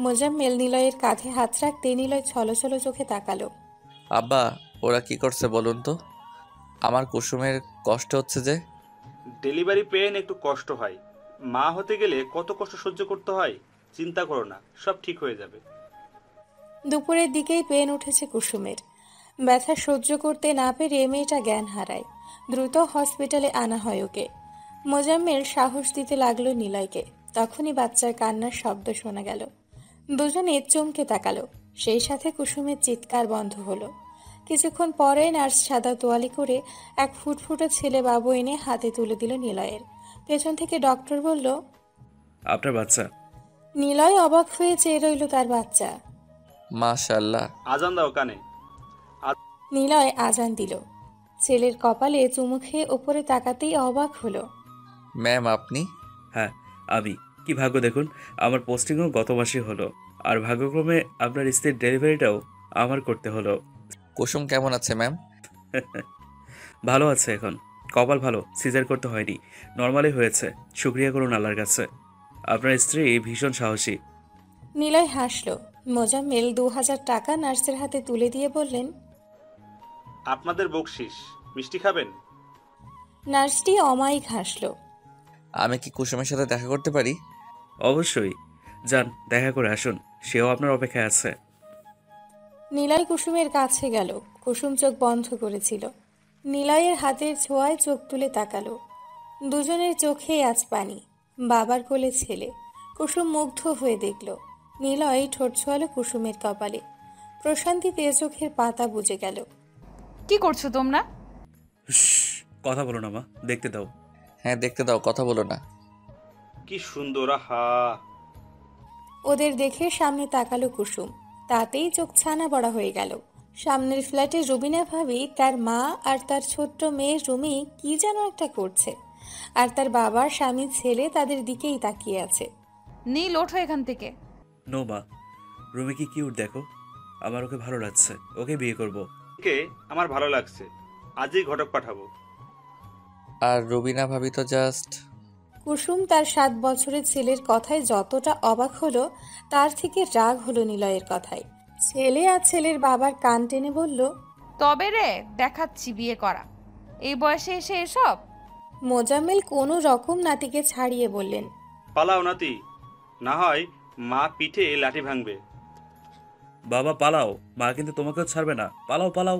D: মোজাম্মেল নিলয়ের কাঁধে হাত রাখতে নিলয় ছলছল চোখে তাকালো।
A: আব্বা, ওরা কি করছে বলুন তো? আমার কুসুমের কষ্ট হচ্ছে যে।
C: ডেলিভারি পেন একটু কষ্ট হয়, মা হতে গেলে কত কষ্ট সহ্য করতে হয়। চিন্তা করো না, সব ঠিক হয়ে যাবে।
D: দুপুরের দিকেই পেন উঠেছে কুসুমের। ব্যথা সহ্য করতে না পেরে মেয়েটা জ্ঞান হারায়। দ্রুত হসপিটালে আনা হয় ওকে। মোজাম্মেল সাহস দিতে লাগলো নিলয়কে। তখনই বাচ্চার কান্নার শব্দ শোনা গেল। দুজনে চমকে তাকালো। সেই সাথে কুসুমের চিৎকার বন্ধ হলো। কিছুক্ষণ পরে নার্স সাদা তোয়ালি করে এক ফুটফুটে ছেলে বাবু এনে হাতে তুলে দিল নিলয়ের। পেছন থেকে ডক্টর বলল,
J: আপনার বাচ্চা।
D: নিলয় অবাক হয়ে চেয়ে রইল তার বাচ্চা।
A: মাশাআল্লাহ।
C: আজান দাও কানে।
D: নিলয় আজান দিল। ছেলের কপালে চুমু খেয়ে ওপরে তাকাতেই অবাক হলো।
A: ম্যাম আপনি?
J: হ্যাঁ আমি। কি ভাগ্য দেখুন, আমার পোস্টিংও গত মাসে হলো, আর ভাগ্যক্রমে আপনার স্ত্রীর ডেলিভারিটাও আমার করতে হলো।
A: কুসুম কেমন আছে ম্যাম?
J: ভালো আছে এখন, কপাল ভালো, সিজার করতে হয়নি, নর্মালি হয়েছে। শুক্রিয়া করুন আল্লাহর কাছে। আপনার স্ত্রী ভীষণ সাহসী।
D: নিলয় হাসল। মোজাম্মেল 2000 টাকা নার্সের হাতে তুলে দিয়ে বললেন,
C: আপনাদের বকশিস, মিষ্টি খাবেন?
D: নার্সটি অমায়িক হাসল।
A: আমি কি কুসুমের সাথে দেখা করতে পারি?
J: অবশ্যই, যান দেখা করে আসুন, সেও আপনার অপেক্ষায় আছে।
D: নিলয় কুসুমের কাছে গেল। কুসুম চোখ বন্ধ করেছিল। নিলয়ের হাতের ছোঁয়ায় চোখ তুলে তাকালো। দুজনের চোখেই আজ পানি। বাবার কোলে ছেলে। কুসুম মুগ্ধ হয়ে দেখল। নিলয় ঠোঁট ছোঁয়ালো কুসুমের কপালে। প্রশান্তিতে চোখের পাতা বুজে গেল।
E: কি করছো তোমরা?
J: কথা বলো না মা, দেখতে দাও।
A: হ্যাঁ দেখতে দাও, কথা বলো না।
C: কি সুন্দর, আহা।
D: ওদের দেখে সামনে তাকালো কুসুম। তাতেই চোখ ছানা বড়া হয়ে গেল। সামনের ফ্ল্যাটে রুবিনা ভাবি তার মা আর তার ছোট্ট মেয়ে রুমি কি যেন একটা করছে, আর তার বাবার স্বামী ছেলে তাদের দিকেই তাকিয়ে আছে।
E: নীল ওঠো এখান থেকে।
J: নো মা, রুমি কি কিউট দেখো, আমার ওকে ভালো লাগছে, ওকে বিয়ে করব।
C: কে আমার ভালো লাগছে, আজই ঘটক পাঠাবো।
A: আর রুবিনা ভাবি তো জাস্ট।
D: কুসুম তার 7 বছরের ছেলের কথায় যতটা অবাক হলো, তার থেকে রাগ হলো নিলয়ের কথায়। ছেলে আর ছেলের বাবার কান টেনে বলল,
E: তবে রে দেখাচ্ছি বিয়ে করা, এই বয়সে এসে এসব।
D: মোজাম্মেল কোনো রকম নাতিকে ছাড়িয়ে বললেন,
C: পালাও নাতি, না হয় মা পিঠে লাঠি ভাঙবে।
J: বাবা পালাও, মা কিন্তু তোমাকেও ছাড়বে না, পালাও পালাও।